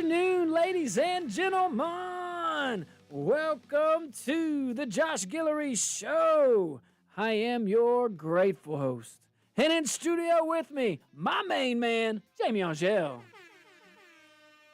afternoon, ladies and gentlemen. Welcome to the Josh Guillory Show. I am your grateful host. And in studio with me, my main man, Jamie Angel.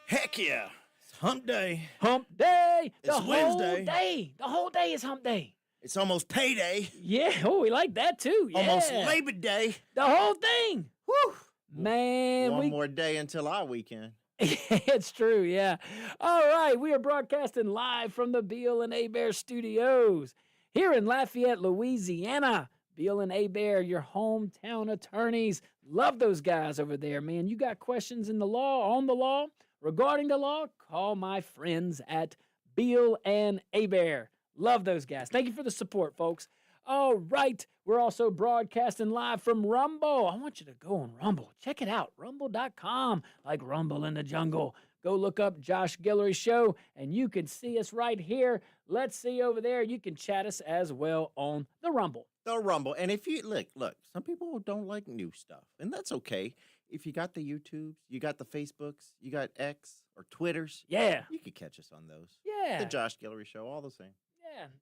Heck yeah. It's hump day. Hump day. It's Wednesday. The whole day is hump day. It's almost payday. Yeah. Oh, we like that too. Yeah. Almost Labor Day. The whole thing. Whew. Man. One more day until our weekend. It's true, yeah. All right, we are broadcasting live from the Beal and Hebert studios here in Lafayette, Louisiana. Beal and Hebert, your hometown attorneys. Love those guys over there, man. You got questions on the law, regarding the law, call my friends at Beal and Hebert. Love those guys. Thank you for the support, folks. All right, we're also broadcasting live from Rumble. I want you to go on Rumble. Check it out, rumble.com, like Rumble in the Jungle. Go look up Josh Guillory Show, and you can see us right here. Let's see over there. You can chat us as well on the Rumble. The Rumble. And if you, look, some people don't like new stuff, and that's okay. If you got the YouTubes, you got the Facebooks, you got X or Twitters. Yeah. You could catch us on those. Yeah. The Josh Guillory Show, all the same.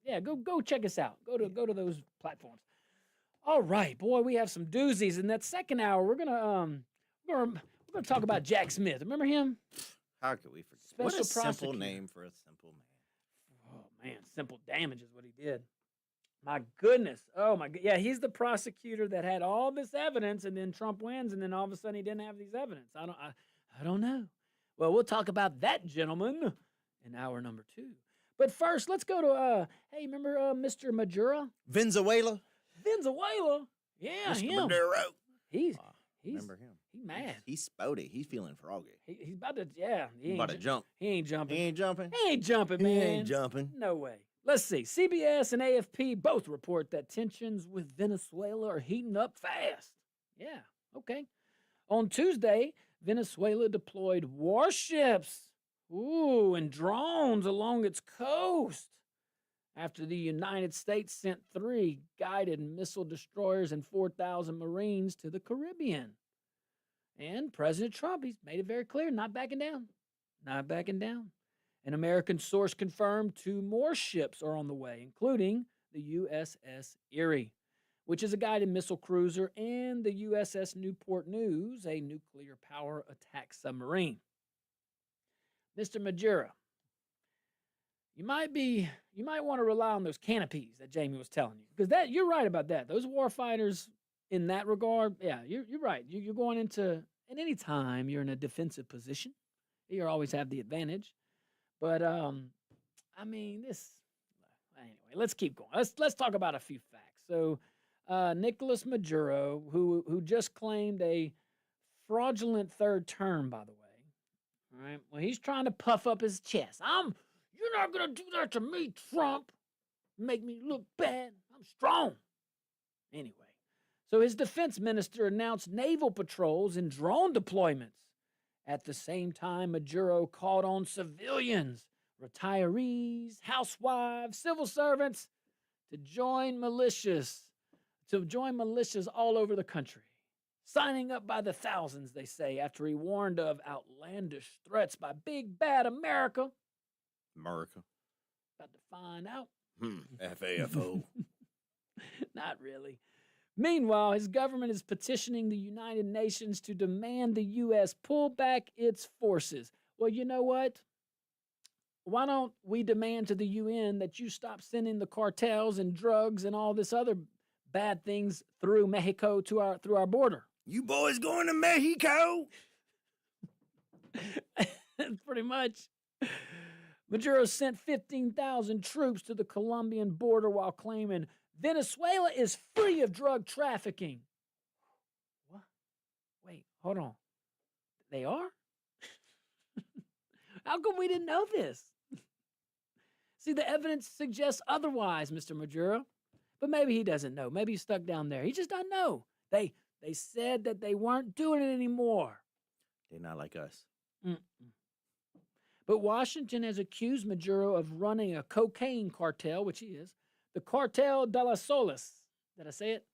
Yeah, go check us out. Go to those platforms. All right, boy, we have some doozies. In that second hour, we're gonna talk about Jack Smith. Remember him? How could we forget? Special what a simple prosecutor. name for a simple man. Oh man, simple damage is what he did. My goodness. Oh my god. Yeah, he's the prosecutor that had all this evidence, and then Trump wins, and then all of a sudden he didn't have these evidence. I don't know. Well, we'll talk about that gentleman in hour number 2. But first, let's go to, hey, remember Mr. Maduro? Venezuela? Yeah, Mr. him. Maduro. He's Remember him. He's mad. He's spouty. He's feeling froggy. He's about to, yeah. He's about to jump. He ain't jumping. He ain't jumping? He ain't jumping, man. He ain't jumping. No way. Let's see. CBS and AFP both report that tensions with Venezuela are heating up fast. Yeah, okay. On Tuesday, Venezuela deployed warships and drones along its coast after the United States sent 3 guided missile destroyers and 4,000 Marines to the Caribbean. And President Trump, he's made it very clear, not backing down. Not backing down. An American source confirmed 2 more ships are on the way, including the USS Erie, which is a guided missile cruiser, and the USS Newport News, a nuclear power attack submarine. Mr. Maduro, you might want to rely on those canopies that Jamie was telling you, because you're right about that. Those warfighters in that regard, yeah, you're right. You're going into, at any time you're in a defensive position, you always have the advantage. But anyway, let's keep going. Let's talk about a few facts. So, Nicolas Maduro, who just claimed a fraudulent third term, by the way. All right. Well, he's trying to puff up his chest. You're not going to do that to me, Trump. Make me look bad. I'm strong. Anyway, so his defense minister announced naval patrols and drone deployments. At the same time, Maduro called on civilians, retirees, housewives, civil servants to join militias all over the country. Signing up by the thousands, they say, after he warned of outlandish threats by big bad America. America. About to find out. FAFO. Not really. Meanwhile, his government is petitioning the United Nations to demand the U.S. pull back its forces. Well, you know what? Why don't we demand to the UN that you stop sending the cartels and drugs and all this other bad things through Mexico through our border? You boys going to Mexico? Pretty much. Maduro sent 15,000 troops to the Colombian border while claiming Venezuela is free of drug trafficking. What? Wait, hold on. They are? How come we didn't know this? See, the evidence suggests otherwise, Mr. Maduro. But maybe he doesn't know. Maybe he's stuck down there. He just doesn't know. They said that they weren't doing it anymore. They're not like us. Mm-mm. But Washington has accused Maduro of running a cocaine cartel, which he is, the Cartel de la Solis. Did I say it?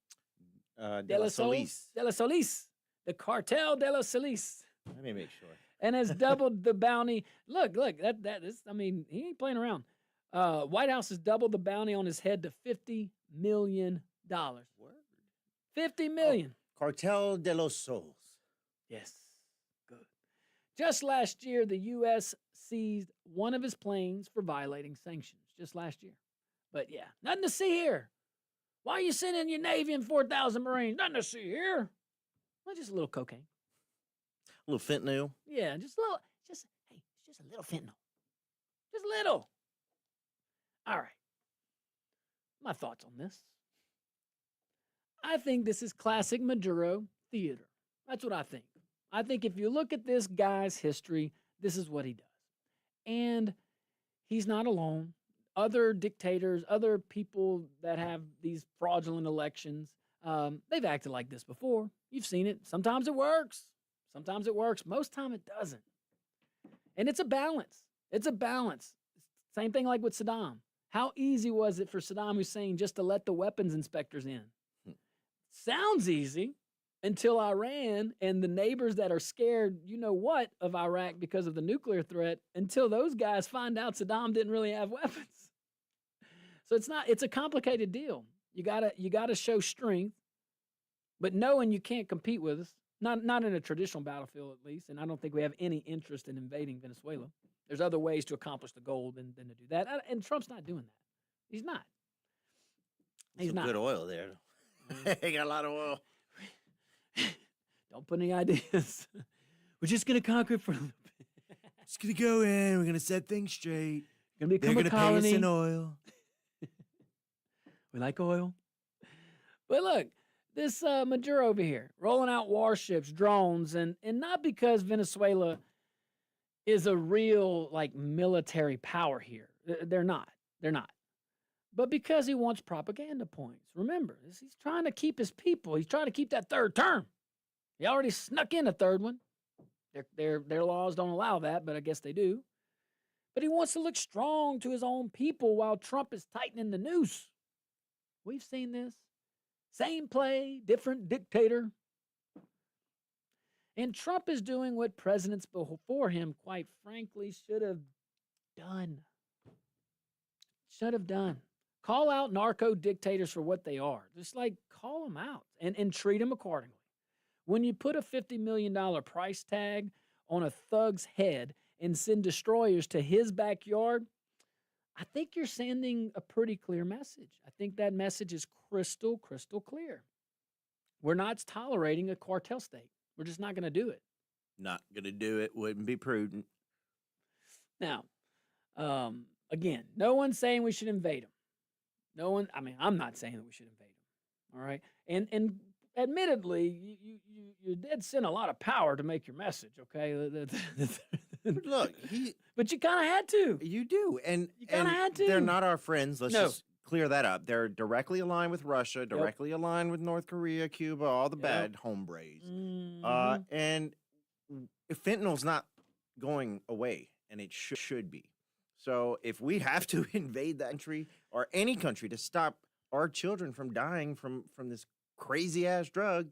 De la Solis. De la Solis. The Cartel de la Solis. Let me make sure. and has doubled the bounty. Look, that is. I mean, he ain't playing around. White House has doubled the bounty on his head to $50 million. Word. $50 million. Cartel de los Sols. Yes, good. Just last year, the U.S. seized one of his planes for violating sanctions. Just last year. But yeah, nothing to see here. Why are you sending your Navy and 4,000 Marines? Nothing to see here. Well, just a little cocaine. A little fentanyl. Yeah, just a little. It's just a little fentanyl. Just a little. All right. My thoughts on this. I think this is classic Maduro theater. That's what I think. I think if you look at this guy's history, this is what he does. And he's not alone. Other dictators, other people that have these fraudulent elections, they've acted like this before. You've seen it. Sometimes it works. Sometimes it works. Most time it doesn't. And it's a balance. It's a balance. Same thing like with Saddam. How easy was it for Saddam Hussein just to let the weapons inspectors in? Sounds easy until Iran and the neighbors that are scared, you know what, of Iraq because of the nuclear threat, until those guys find out Saddam didn't really have weapons. So it's a complicated deal. You gotta show strength, but knowing you can't compete with us, not in a traditional battlefield at least, and I don't think we have any interest in invading Venezuela. There's other ways to accomplish the goal than to do that. And Trump's not doing that. He's not. He's not. Good oil there. He got a lot of oil. Don't put any ideas. We're just going to conquer for a little bit. Just going to go in. We're going to set things straight. Going to become They're a going to pay us colony. in oil. We like oil. But look, this Maduro over here, rolling out warships, drones, and not because Venezuela is a real, like, military power here. They're not. They're not. But because he wants propaganda points. Remember, he's trying to keep his people. He's trying to keep that third term. He already snuck in a third one. Their laws don't allow that, but I guess they do. But he wants to look strong to his own people while Trump is tightening the noose. We've seen this. Same play, different dictator. And Trump is doing what presidents before him, quite frankly, should have done. Should have done. Call out narco dictators for what they are. Just like call them out and treat them accordingly. When you put a $50 million price tag on a thug's head and send destroyers to his backyard, I think you're sending a pretty clear message. I think that message is crystal clear. We're not tolerating a cartel state. We're just not going to do it. Not going to do it. Wouldn't be prudent. Now, again, no one's saying we should invade them. No one, I mean, I'm not saying that we should invade them. All right. And admittedly, you did send a lot of power to make your message, okay? Look, but you kind of had to. You do. And you kind of had to. They're not our friends. Let's No. just clear that up. They're directly aligned with Russia, directly aligned with North Korea, Cuba, all the bad hombres. Mhm. And fentanyl's not going away, and it should be. So if we have to invade that country or any country to stop our children from dying from this crazy ass drug,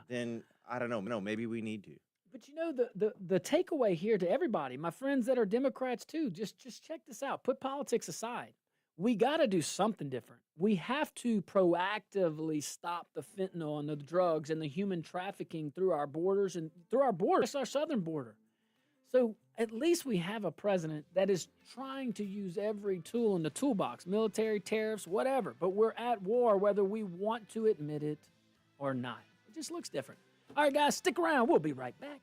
then I don't know. No, maybe we need to. But you know, the takeaway here to everybody, my friends that are Democrats too, just check this out. Put politics aside. We got to do something different. We have to proactively stop the fentanyl and the drugs and the human trafficking through our borders and through our border. It's our southern border. So at least we have a president that is trying to use every tool in the toolbox, military, tariffs, whatever. But we're at war whether we want to admit it or not. It just looks different. All right, guys, stick around. We'll be right back.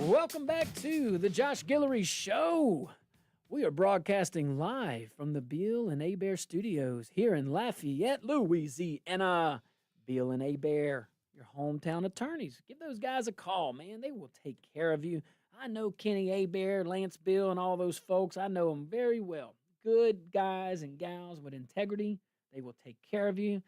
Welcome back to the Josh Guillory Show. We are broadcasting live from the Beal and Abear Studios here in Lafayette, Louisiana. Beal and Abear, your hometown attorneys. Give those guys a call, man. They will take care of you. I know Kenny Abear, Lance Bill, and all those folks. I know them very well. Good guys and gals with integrity. They will take care of you.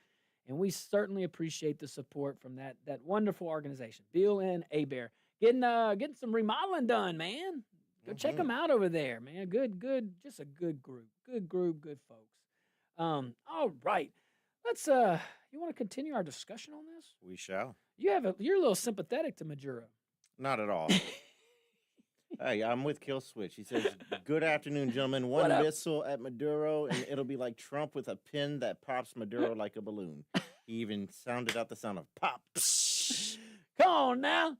And we certainly appreciate the support from that wonderful organization, Beal and Abear. Getting some remodeling done, man. Go check them out over there, man. Good, just a good group. Good group, good folks. All right. Let's you want to continue our discussion on this? We shall. You're a little sympathetic to Maduro. Not at all. Hey, I'm with Kill Switch. He says, "Good afternoon, gentlemen. One missile at Maduro, and it'll be like Trump with a pin that pops Maduro like a balloon." He even sounded out the sound of pop. Come on now.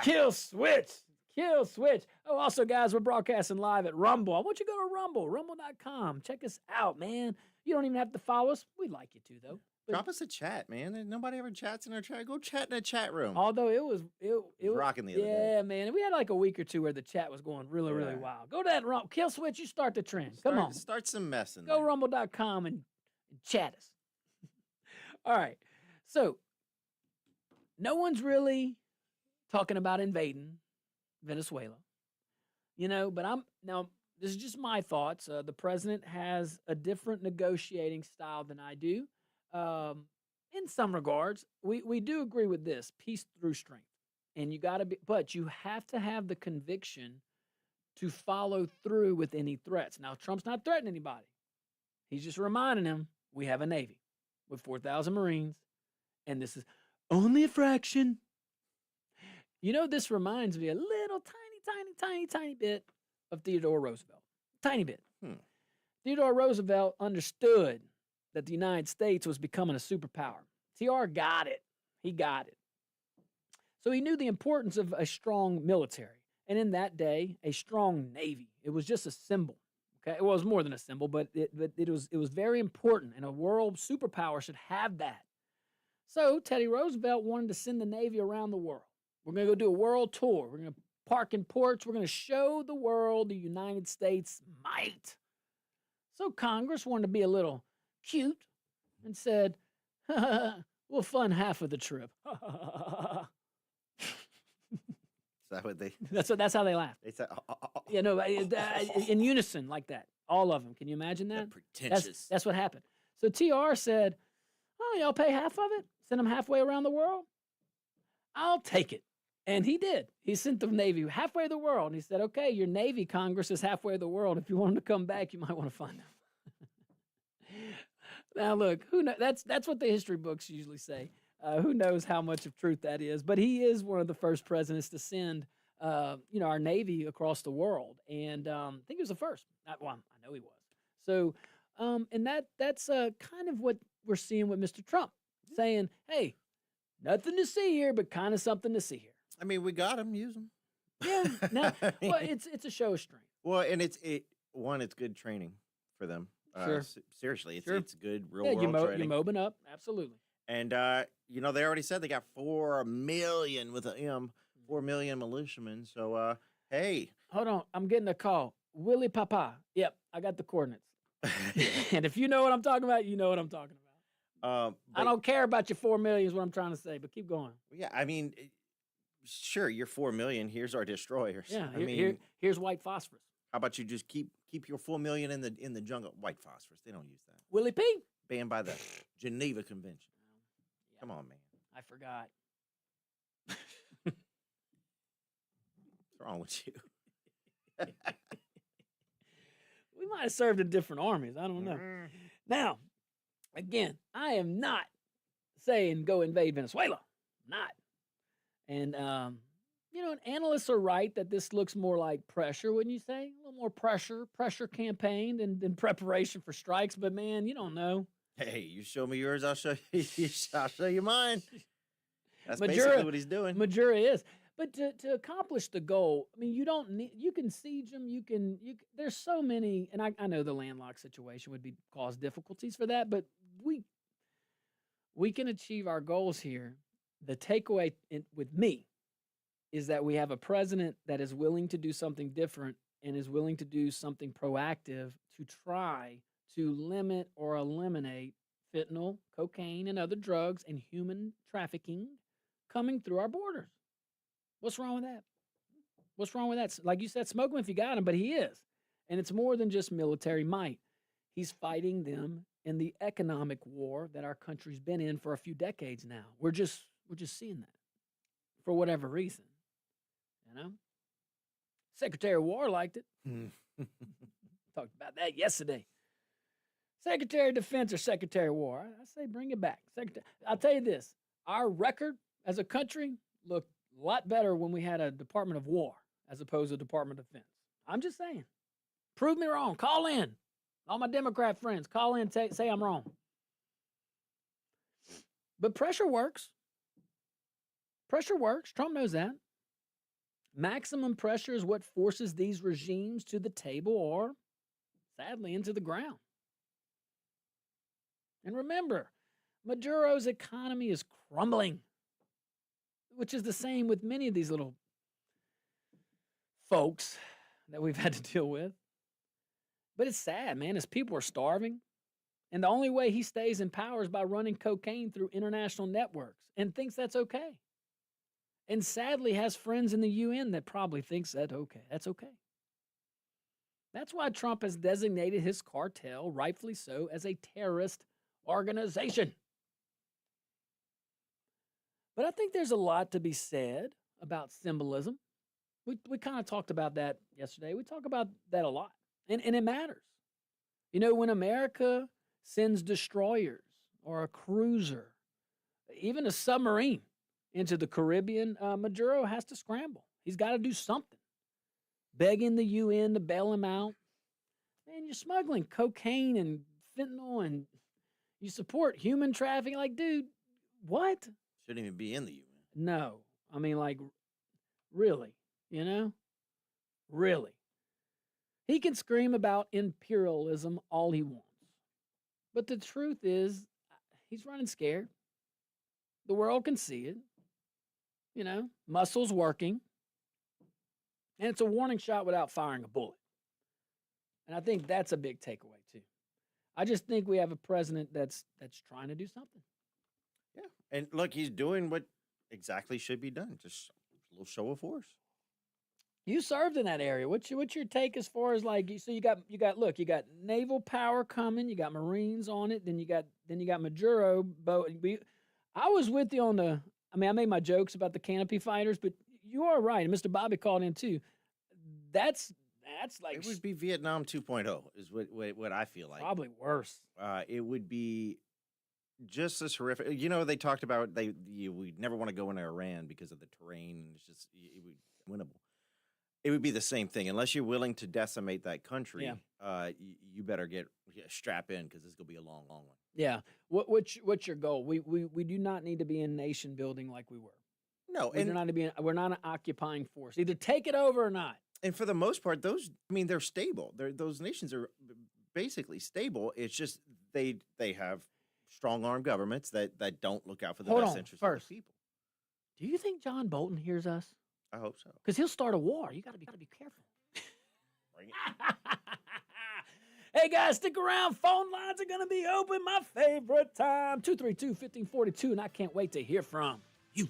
Kill Switch. Kill Switch. Oh, also, guys, we're broadcasting live at Rumble. I want you to go to Rumble, rumble.com. Check us out, man. You don't even have to follow us. We'd like you to, though. Drop us a chat, man. Nobody ever chats in our chat. Go chat in a chat room. Although it was rocking the other day. Yeah, man. We had like a week or two where the chat was going really, really wild. Go to that Rumble. Kill Switch. You start the trend. Come on. Start some messing. Go rumble.com and chat us. All right. So, no one's really talking about invading Venezuela. But this is just my thoughts. The president has a different negotiating style than I do. In some regards, we do agree with this: peace through strength. And but you have to have the conviction to follow through with any threats. Now, Trump's not threatening anybody. He's just reminding him we have a Navy with 4,000 Marines, and this is only a fraction. This reminds me a little tiny bit of Theodore Roosevelt. Tiny bit. Theodore Roosevelt understood that the United States was becoming a superpower. TR got it. He got it. So he knew the importance of a strong military. And in that day, a strong Navy. It was just a symbol. Okay, well, it was more than a symbol, but it was very important, and a world superpower should have that. So Teddy Roosevelt wanted to send the Navy around the world. We're going to go do a world tour. We're going to park in ports. We're going to show the world the United States might. So Congress wanted to be a little cute and said, we'll fund half of the trip. Is that what they? That's how they laughed. They said, in unison like that. All of them. Can you imagine that? Pretentious. That's what happened. So TR said, "Oh, y'all pay half of it? Send them halfway around the world? I'll take it." And he did. He sent the Navy halfway the world. And he said, "Okay, your Navy Congress is halfway the world. If you want them to come back, you might want to fund them." Now, look, who knows? That's what the history books usually say. Who knows how much of truth that is? But he is one of the first presidents to send, our Navy across the world, and I think he was the first. I know he was. So, and that's kind of what we're seeing with Mr. Trump, saying, "Hey, nothing to see here, but kind of something to see here." I mean, we got them. Use them. Yeah. Now, well, it's a show of strength. Well, and it's good training for them. Sure. Seriously, Sure. It's good real world training. You're mobbing up, absolutely. And they already said they got 4 million with a M, 4 million militiamen. So hey, hold on, I'm getting a call. Willie Papa. Yep, I got the coordinates. And if you know what I'm talking about, you know what I'm talking about. I don't care about your 4 million is what I'm trying to say, but keep going. Yeah, I mean, sure, you're 4 million. Here's our destroyers. Yeah, here's white phosphorus. How about you just keep your 4 million in the jungle? White phosphorus. They don't use that. Willie P. Banned by the Geneva Convention. Yeah. Come on, man. I forgot. What's wrong with you? We might have served in different armies. I don't know. Now, again, I am not saying go invade Venezuela. Not. And, and analysts are right that this looks more like pressure, wouldn't you say? A little more pressure campaign than preparation for strikes. But, man, you don't know. Hey, you show me yours, I'll show you mine. That's basically what he's doing. Maduro is. But to accomplish the goal, I mean, you can siege them. There's so many, and I know the landlocked situation would cause difficulties for that, but we can achieve our goals here. The takeaway with me is that we have a president that is willing to do something different and is willing to do something proactive to try to limit or eliminate fentanyl, cocaine, and other drugs and human trafficking coming through our borders. What's wrong with that? What's wrong with that? Like you said, smoke him if you got him, but he is. And it's more than just military might. He's fighting them in the economic war that our country's been in for a few decades now. We're just seeing that for whatever reason. You know? Secretary of War liked it. Talked about that yesterday. Secretary of Defense or Secretary of War. I say bring it back. I'll tell you this. Our record as a country looked a lot better when we had a Department of War as opposed to Department of Defense. I'm just saying. Prove me wrong. Call in. All my Democrat friends, call in and say I'm wrong. But pressure works. Pressure works. Trump knows that. Maximum pressure is what forces these regimes to the table or, sadly, into the ground. And remember, Maduro's economy is crumbling, which is the same with many of these little folks that we've had to deal with. But it's sad, man. His people are starving. And the only way he stays in power is by running cocaine through international networks and thinks that's okay. And sadly has friends in the UN that probably thinks that's okay. That's why Trump has designated his cartel, rightfully so, as a terrorist organization. But I think there's a lot to be said about symbolism. We kind of talked about that yesterday. We talk about that a lot. And it matters. You know, when America sends destroyers or a cruiser, even a submarine into the Caribbean, Maduro has to scramble. He's got to do something. Begging the UN to bail him out. Man, you're smuggling cocaine and fentanyl and you support human trafficking. Like, dude, what? Shouldn't even be in the UN. No. I mean, like, really? You know? Really? He can scream about imperialism all he wants. But the truth is, he's running scared. The world can see it. You know, muscles working. And it's a warning shot without firing a bullet. And I think that's a big takeaway, too. I just think we have a president that's trying to do something. Yeah. And look, he's doing what exactly should be done. Just a little show of force. You served in that area. What's your take as far as like so you got naval power coming, you got Marines on it, then you got Maduro boat. I was with you on I made my jokes about the canopy fighters, but you are right. And Mr. Bobby called in too. That's like it would be Vietnam 2.0 is what I feel like. Probably worse. It would be just as horrific. You know, they talked about we never want to go into Iran because of the terrain. It's just it would be winnable. It would be the same thing unless you're willing to decimate that country. Yeah. You better strap in because this is gonna be a long, long one. Yeah. What's your goal? We do not need to be in nation building like we were. No, we're not an occupying force. Either take it over or not. And for the most part, they're stable. Those nations are basically stable. It's just they have strong armed governments that don't look out for the best interests of the people. Do you think John Bolton hears us? I hope so. Because he'll start a war. You gotta be careful. Bring it. Hey guys, stick around. Phone lines are gonna be open. My favorite time. 232-1542, and I can't wait to hear from you.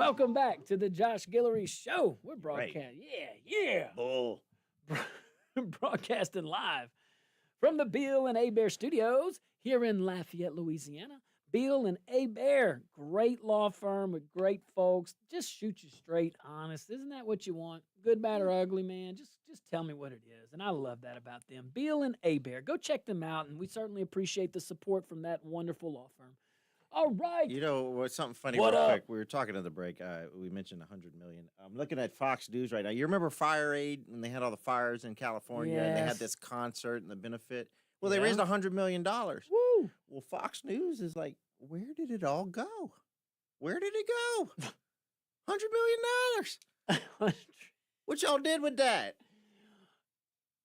Welcome back to the Josh Guillory Show. We're Right. broadcasting. Yeah. Bull. Broadcasting live from the Bill and Bear Studios here in Lafayette, Louisiana. Bill and Bear, great law firm with great folks. Just shoot you straight, honest. Isn't that what you want? Good, bad, or ugly, man. Just tell me what it is. And I love that about them. Bill and Bear. Go check them out. And we certainly appreciate the support from that wonderful law firm. All right. You know what's something funny? What real up? quick. We were talking in the break. We mentioned 100 million. I'm looking at Fox News right now. You remember Fire Aid when they had all the fires in California and they had Yes. this concert and the benefit? Well, they Yeah. raised $100 million. Woo. Well, Fox News is like, where did it all go? Where did it go? $100 million. What y'all did with that?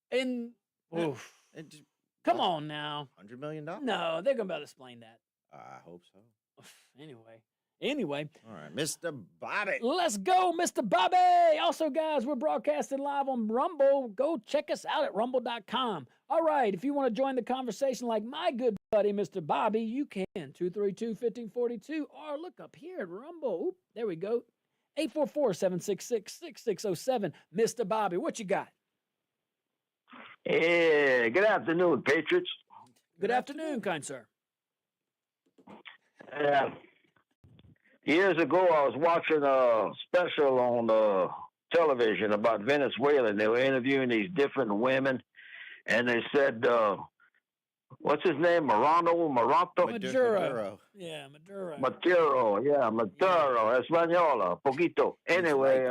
And Yeah. oof. It just, Come on now. $100 million. No, they're gonna be able to explain that. I hope so. Anyway, All right, Mr. Bobby. let's go, Mr. Bobby. Also, guys, we're broadcasting live on Rumble. Go check us out at rumble.com. All right, if you want to join the conversation like my good buddy, Mr. Bobby, you can. 232-1542, or look up here at Rumble. Oop, there we go. 844-766-6607. Mr. Bobby, what you got? Yeah, good afternoon, Patriots. Good afternoon, kind sir. Years ago, I was watching a special on television about Venezuela, and they were interviewing these different women, and they said, what's his name? Maranto? Maduro. Yeah, Maduro. Maduro, Española, poquito. Anyway,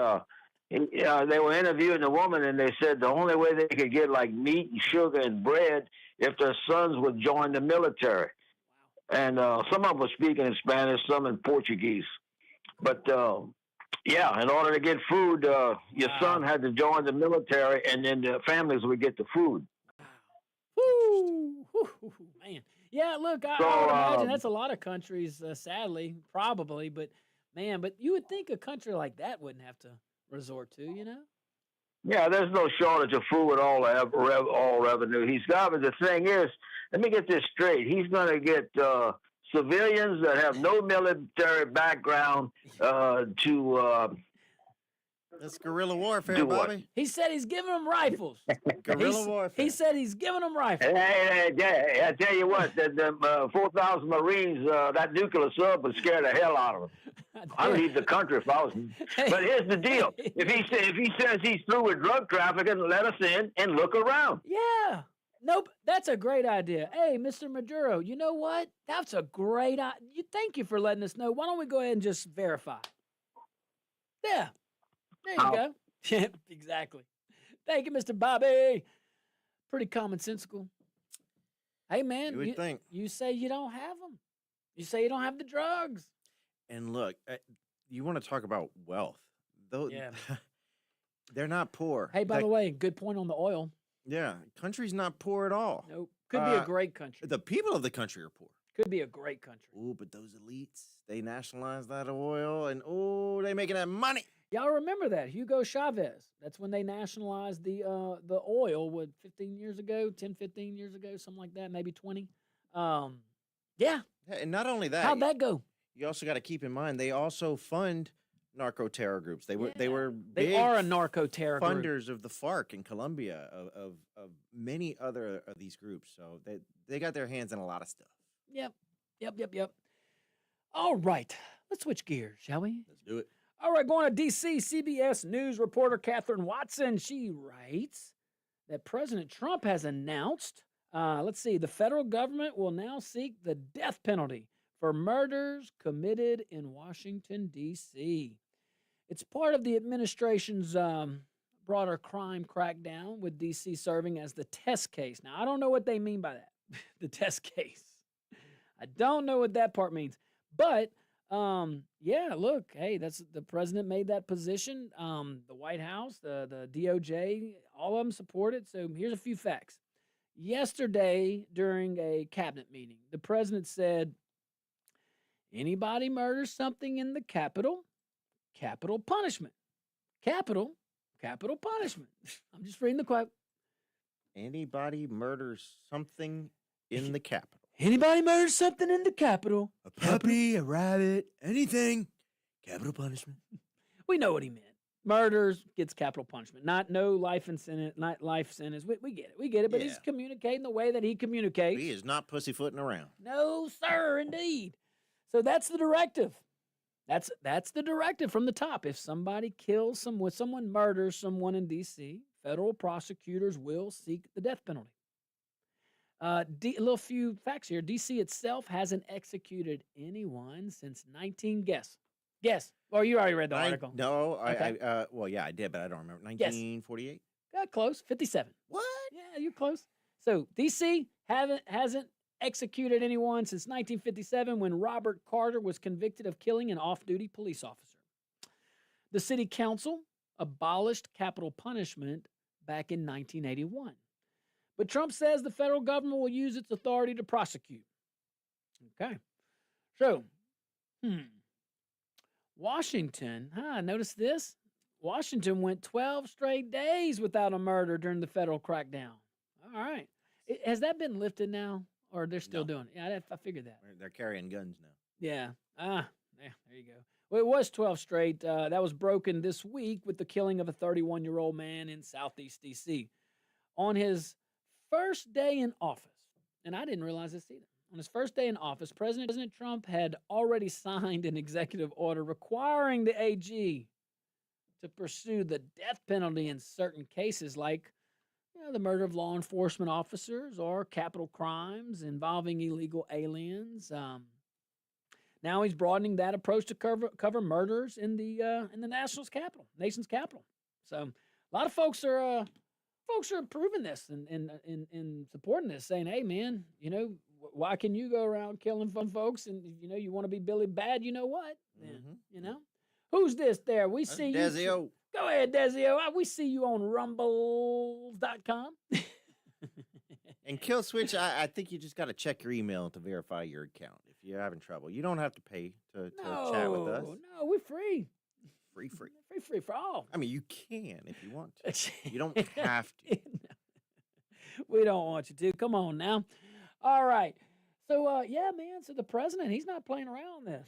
they were interviewing the woman, and they said the only way they could get like meat and sugar and bread if their sons would join the military. And some of them were speaking in Spanish, some in Portuguese. But, in order to get food, your son had to join the military, and then the families would get the food. Woo, man. Yeah, look, I would imagine that's a lot of countries, sadly, probably. But, man, you would think a country like that wouldn't have to resort to, you know? Yeah, there's no shortage of food with all revenue. He's got, but the thing is, let me get this straight. He's going to get civilians that have no military background to That's guerrilla warfare, do what? Bobby. He said he's giving them rifles. Guerrilla warfare. He said he's giving them rifles. Hey, I tell you what, the 4,000 Marines, that nuclear sub would scare the hell out of them. I'd leave the country if I was. But here's the deal: if he says he's through with drug trafficking, let us in and look around. Yeah. Nope. That's a great idea. Hey, Mr. Maduro, you know what? That's a great idea. Thank you for letting us know. Why don't we go ahead and just verify? Yeah. There you go. Yeah, exactly. Thank you, Mr. Bobby. Pretty commonsensical. Hey, man. You would think. You say you don't have them. You say you don't have the drugs. And look, you want to talk about wealth. Though, Yeah. they're not poor. Hey, by the way, good point on the oil. Yeah, country's not poor at all. Nope. Could be a great country. The people of the country are poor. Could be a great country. Oh, but those elites, they nationalize that oil and they making that money. Y'all remember that Hugo Chavez? That's when they nationalized the oil. What 15 years ago, 10, 15 years ago, something like that, maybe 20. Yeah. Yeah, and not only that, How'd that go? you also got to keep in mind they also fund narco terror groups. They were They big are a narco terror group. funders of the FARC in Colombia, of many other of these groups. So they got their hands in a lot of stuff. Yep. All right, let's switch gears, shall we? Let's do it. All right, going to D.C., CBS News reporter Catherine Watson, she writes that President Trump has announced, the federal government will now seek the death penalty for murders committed in Washington, D.C. It's part of the administration's broader crime crackdown, with D.C. serving as the test case. Now, I don't know what they mean by that, the test case. I don't know what that part means. But, look, hey, that's the president made that position. The White House, the DOJ, all of them support it. So here's a few facts. Yesterday, during a cabinet meeting, the president said, anybody murders something in the Capitol, capital punishment. Capital punishment. I'm just reading the quote. Anybody murders something in the Capitol. Anybody murders something in the Capitol. A puppy, a rabbit, anything. Capital punishment. We know what he meant. Murders gets capital punishment, not no life in sentence, not life sentence. We get it. But he's Yeah. communicating the way that he communicates. He is not pussyfooting around. No, sir, indeed. So that's the directive. That's the directive from the top. If somebody kills someone murders someone in D.C., federal prosecutors will seek the death penalty. A little few facts here. D.C. itself hasn't executed anyone since 19. Guess. Well, you already read the article. No, Okay. well, yeah, I did, but I don't remember. 1948. Close. 57. What? Yeah, you're close. So D.C. hasn't executed anyone since 1957 when Robert Carter was convicted of killing an off-duty police officer. The city council abolished capital punishment back in 1981. But Trump says the federal government will use its authority to prosecute. Okay. So, Washington, notice this? Washington went 12 straight days without a murder during the federal crackdown. All right. Has that been lifted now? Or they're still doing it? Yeah, I figured that. They're carrying guns now. Yeah. There you go. Well, it was 12 straight. That was broken this week with the killing of a 31-year-old man in Southeast D.C. On his first day in office, and I didn't realize this either. On his first day in office, President Trump had already signed an executive order requiring the AG to pursue the death penalty in certain cases like the murder of law enforcement officers or capital crimes involving illegal aliens. Now he's broadening that approach to cover murders in the nation's capital, nation's capital. So a lot of folks are approving this and supporting this, saying, "Hey, man, why can you go around killing fun folks and you want to be Billy Bad? You know what? Then who's this there? We see you. Dezio. Go ahead, Dezio. We see you on rumbles.com. And Kill Switch, I think you just got to check your email to verify your account if you're having trouble. You don't have to pay to chat with us. No, we're free. Free. Free for all. I mean, you can if you want to. You don't have to. We don't want you to. Come on now. All right. So, man. So the president, he's not playing around on this.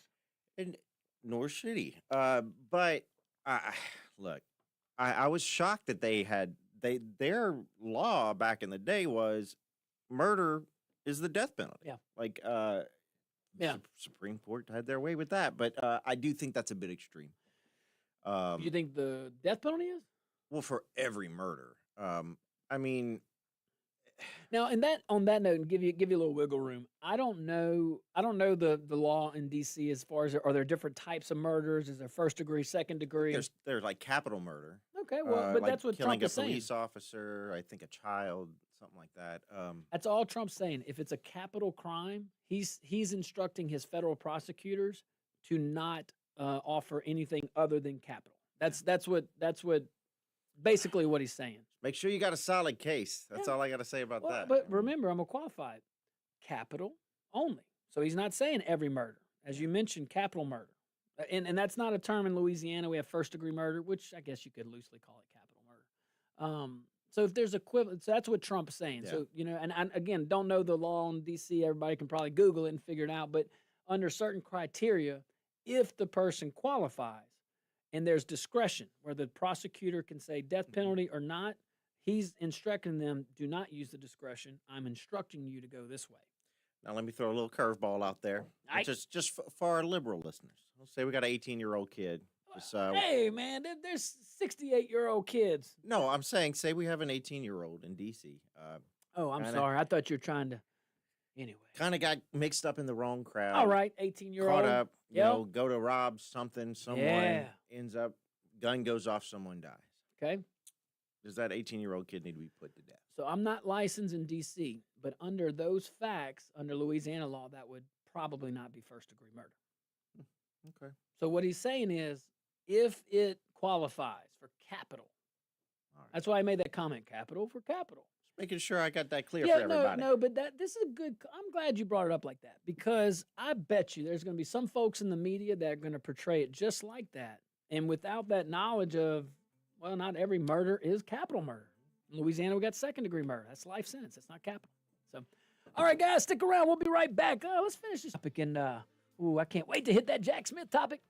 And nor should he. But look, I was shocked that their law back in the day was murder is the death penalty. Yeah. Like Supreme Court had their way with that, but I do think that's a bit extreme. You think the death penalty is? Well, for every murder. I mean, now, on that note, and give you a little wiggle room. I don't know the law in D.C. as far as are there different types of murders? Is there first degree, second degree? There's like capital murder. Okay, well, but like that's what killing Trump is a saying. police officer, I think a child, something like that. That's all Trump's saying. If it's a capital crime, he's instructing his federal prosecutors to not offer anything other than capital. That's what basically what he's saying. Make sure you got a solid case. That's all I got to say about that. But remember, I'm a qualified capital only. So he's not saying every murder. As you mentioned, capital murder. And that's not a term in Louisiana. We have first degree murder, which I guess you could loosely call it capital murder. So if there's equivalent, so that's what Trump's saying. Yeah. So, and I, again, don't know the law in D.C. Everybody can probably Google it and figure it out. But under certain criteria, if the person qualifies and there's discretion where the prosecutor can say death penalty or not, he's instructing them, do not use the discretion. I'm instructing you to go this way. Now, let me throw a little curveball out there. Just for our liberal listeners. Let's say we got an 18-year-old kid. Hey, man, there's 68-year-old kids. No, I'm saying, say we have an 18-year-old in D.C. I'm sorry. I thought you were trying to. Anyway. Kind of got mixed up in the wrong crowd. All right, 18-year-old. Caught up, go to rob something, someone ends up, gun goes off, someone dies. Okay. Does that 18-year-old kid need to be put to death? So I'm not licensed in D.C., but under those facts, under Louisiana law, that would probably not be first-degree murder. Okay. So what he's saying is, if it qualifies for capital, that's why I made that comment, capital for capital. Just making sure I got that clear for everybody. No, but this is a good, I'm glad you brought it up like that, because I bet you there's going to be some folks in the media that are going to portray it just like that. And without that knowledge of, well, not every murder is capital murder. In Louisiana, we got second-degree murder. That's life sentence. That's not capital. So, all right, guys, stick around. We'll be right back. Let's finish this topic. And, I can't wait to hit that Jack Smith topic.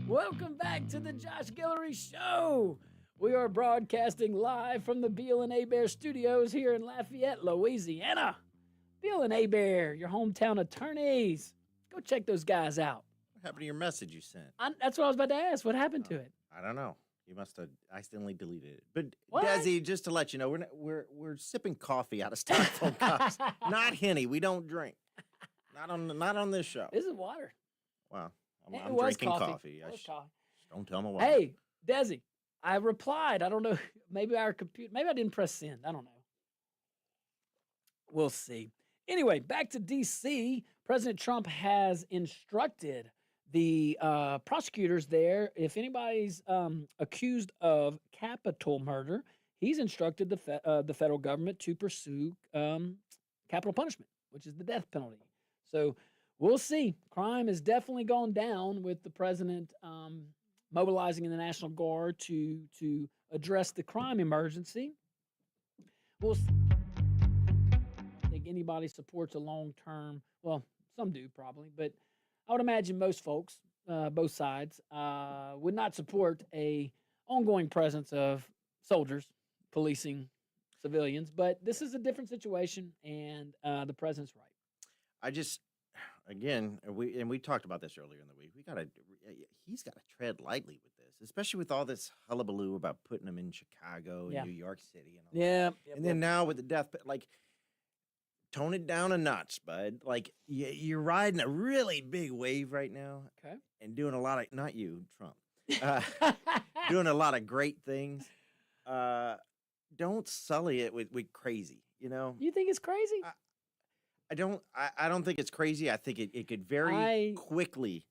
Welcome back to the Josh Guillory Show. We are broadcasting live from the Beal and Abear studios here in Lafayette, Louisiana. Beal and Abear, your hometown attorneys. Go check those guys out. What happened to your message you sent? That's what I was about to ask. What happened to it? I don't know. You must have accidentally deleted it. But What? Desi, just to let you know, we're sipping coffee out of styrofoam cups, not Henny. We don't drink. Not on this show. This is water. Wow, It I'm was drinking coffee. It was coffee. Don't tell me why. Hey, Desi, I replied. I don't know. Maybe our computer. Maybe I didn't press send. I don't know. We'll see. Anyway, back to D.C. President Trump has instructed the prosecutors there, if anybody's accused of capital murder, he's instructed the federal government to pursue capital punishment, which is the death penalty. So we'll see. Crime has definitely gone down with the president mobilizing in the National Guard to address the crime emergency. We'll see. I think anybody supports a long-term, well, some do probably, but I would imagine most folks, both sides, would not support a ongoing presence of soldiers policing civilians. But this is a different situation, and the president's right. I just, again, we talked about this earlier in the week. He's got to tread lightly with this, especially with all this hullabaloo about putting him in Chicago and New York City and all that. Yeah. And then now with the death, like, tone it down a notch, bud. Like, you're riding a really big wave right now. Okay. And doing a lot of, not you, Trump, doing a lot of great things. Don't sully it with crazy, you know? You think it's crazy? I don't think it's crazy. I think it could very quickly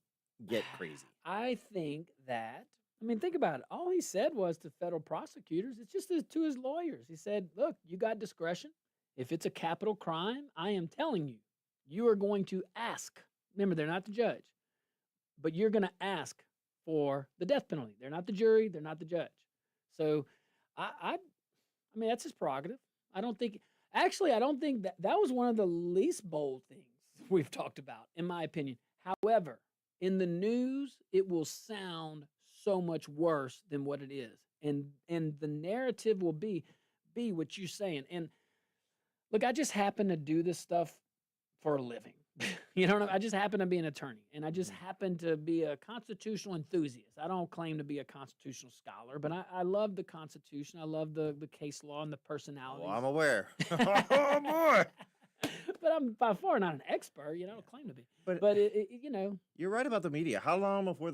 get crazy. I think that, think about it. All he said was to federal prosecutors, it's just to his lawyers. He said, look, you got discretion. If it's a capital crime, I am telling you, you are going to ask. Remember, they're not the judge, but you're going to ask for the death penalty. They're not the jury. They're not the judge. So, that's his prerogative. I don't think that was one of the least bold things we've talked about, in my opinion. However, in the news, it will sound so much worse than what it is, and the narrative will be what you're saying. And look, I just happen to do this stuff for a living. You know what I mean? I just happen to be an attorney, and I just happen to be a constitutional enthusiast. I don't claim to be a constitutional scholar, but I love the Constitution. I love the case law and the personalities. Oh, I'm aware. Oh, boy. But I'm by far not an expert. I don't claim to be. But You're right about the media. How long before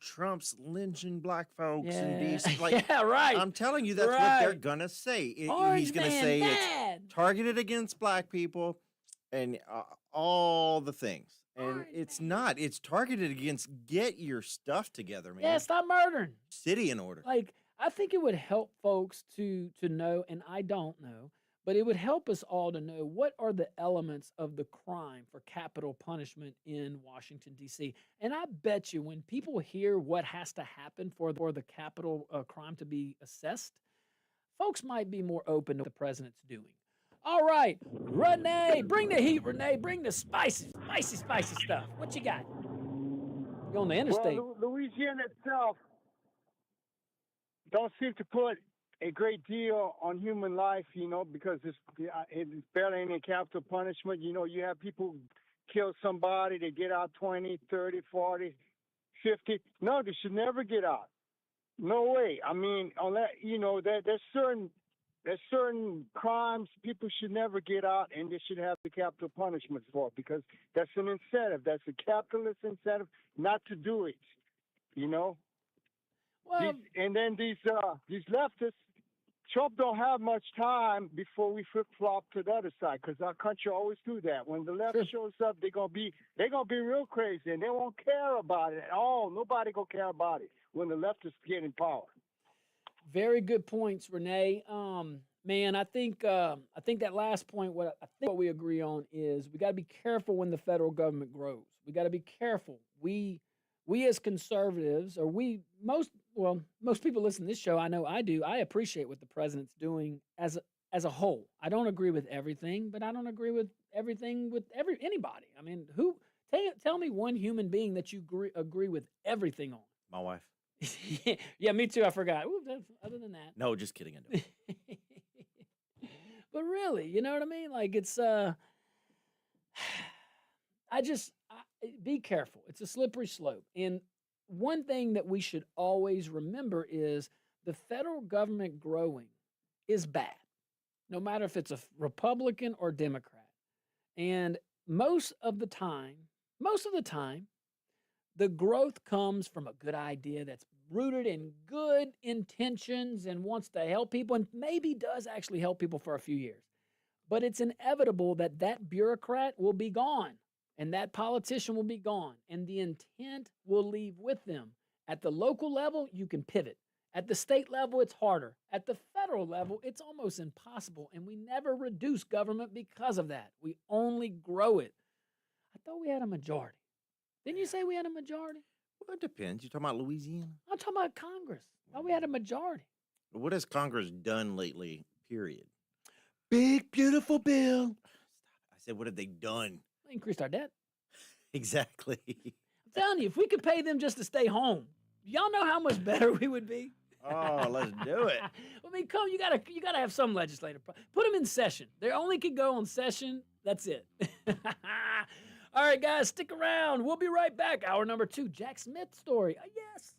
Trump's lynching black folks in D.C.? Yeah, right. I'm telling you, that's what they're going to say. He's going to say it's targeted against black people and all the things. And it's not. It's targeted against get your stuff together, man. Yeah, stop murdering. City in order. Like, I think it would help folks to know, and I don't know, but it would help us all to know what are the elements of the crime for capital punishment in Washington, D.C. And I bet you when people hear what has to happen for the capital crime to be assessed, folks might be more open to what the president's doing. All right, Renee, bring the heat, Renee. Bring the spicy stuff. What you got? You're on the interstate. Well, Louisiana itself don't seem to put a great deal on human life, because it's barely any capital punishment. You have people kill somebody, they get out 20, 30, 40, 50. No, they should never get out. No way. Unless, there's certain crimes people should never get out, and they should have the capital punishment for, because that's an incentive. That's a capitalist incentive not to do it, Well, and then these leftists, Trump don't have much time before we flip-flop to the other side, because our country always do that. When the left shows up, they're gonna be real crazy, and they won't care about it at all. Nobody gonna care about it when the leftists get in power. very good points, Renee. Man, I think that last point, what we agree on is we got to be careful when the federal government grows. We got to be careful. We as conservatives, or most people listen to this show, I know I do. I appreciate what the president's doing as a whole. I don't agree with everything, but I don't agree with everything with anybody. Tell me one human being that you agree with everything on. My wife. Yeah, me too. I forgot. Ooh, other than that. No, just kidding. I don't. But really, you know what I mean? Like it's be careful. It's a slippery slope. And one thing that we should always remember is the federal government growing is bad, no matter if it's a Republican or Democrat. And most of the time, the growth comes from a good idea that's rooted in good intentions and wants to help people and maybe does actually help people for a few years. But it's inevitable that that bureaucrat will be gone and that politician will be gone and the intent will leave with them. At the local level, you can pivot. At the state level, it's harder. At the federal level, it's almost impossible. And we never reduce government because of that. We only grow it. I thought we had a majority. Didn't you say we had a majority? Well, it depends. You talking about Louisiana? I'm talking about Congress. I thought we had a majority. What has Congress done lately? Period. Big, beautiful bill. I said, what have they done? Increased our debt. Exactly. I'm telling you, if we could pay them just to stay home, y'all know how much better we would be. Oh, let's do it. I mean, come, you gotta have some legislative. Put them in session. They only can go on session. That's it. All right, guys, stick around. We'll be right back. Hour number 2, Jack Smith story. Yes.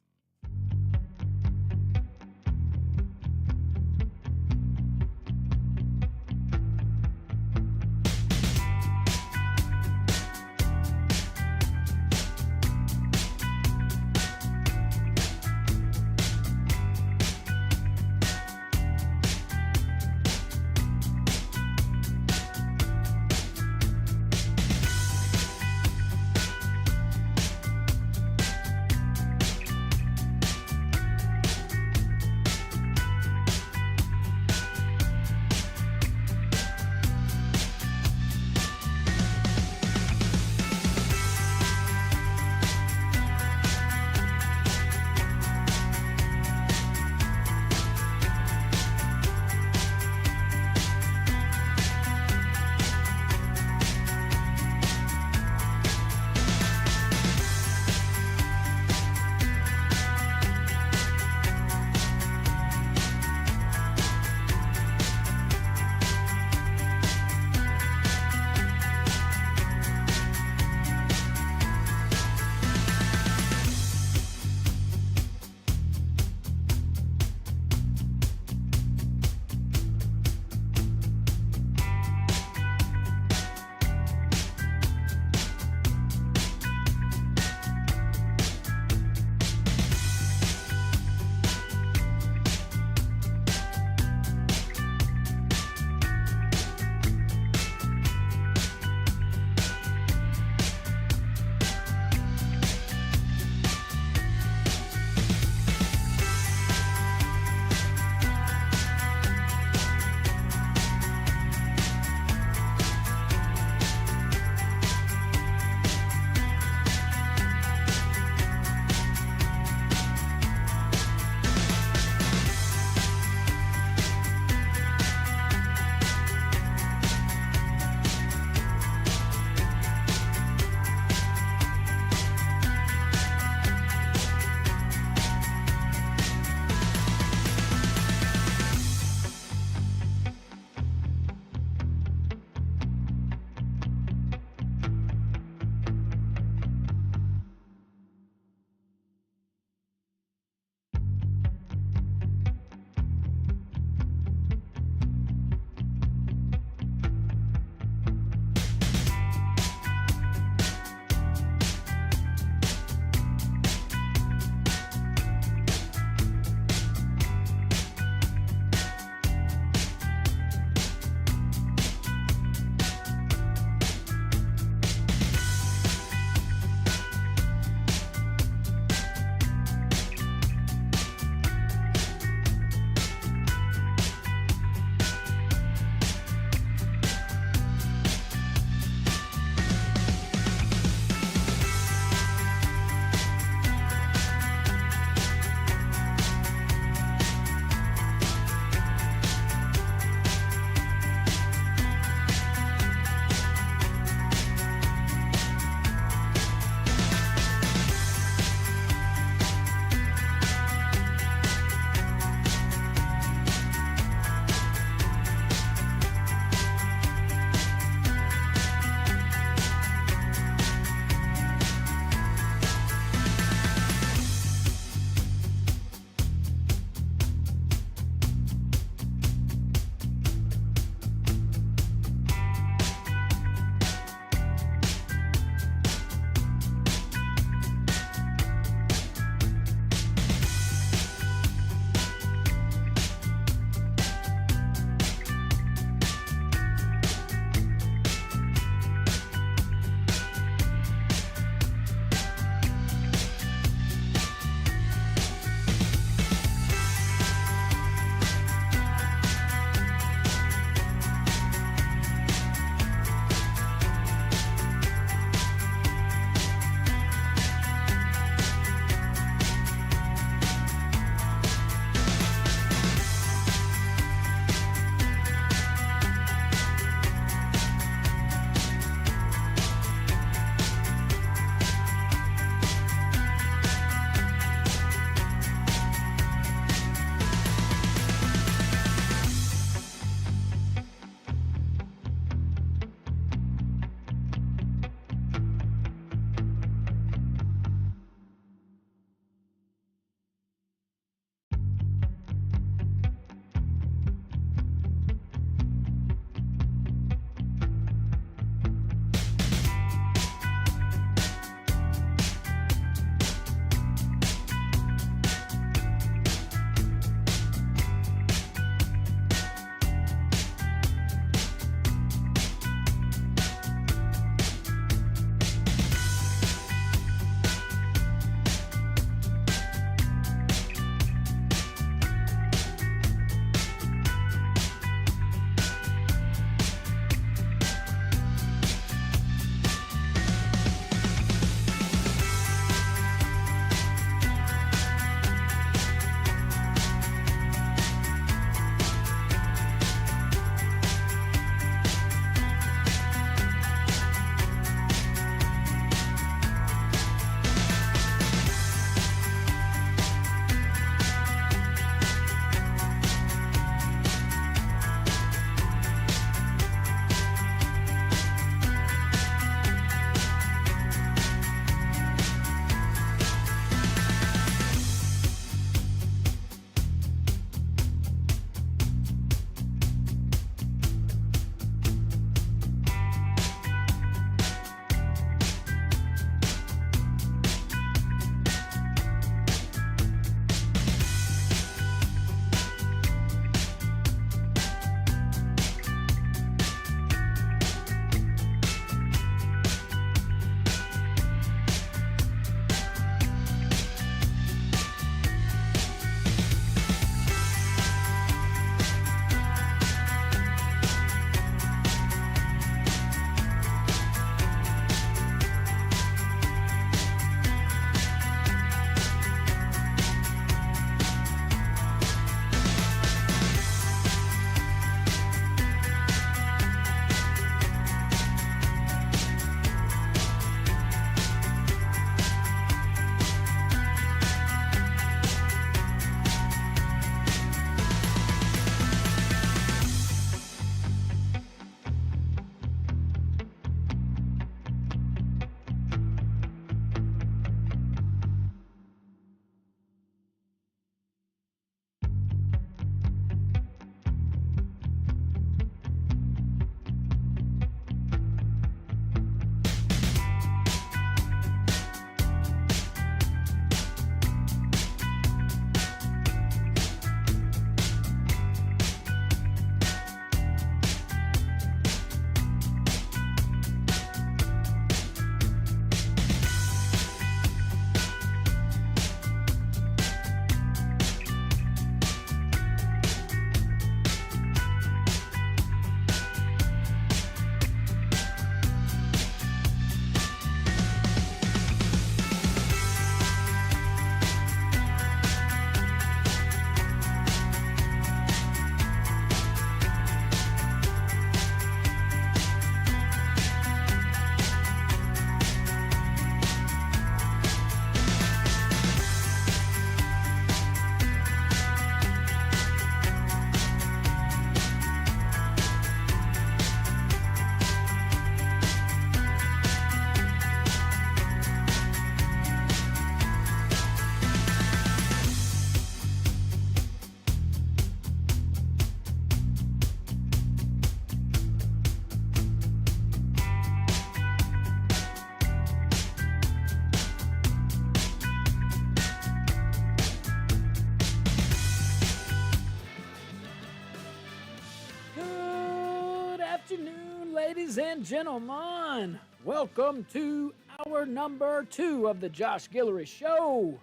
afternoon, ladies and gentlemen. Welcome to hour number 2 of the Josh Guillory Show.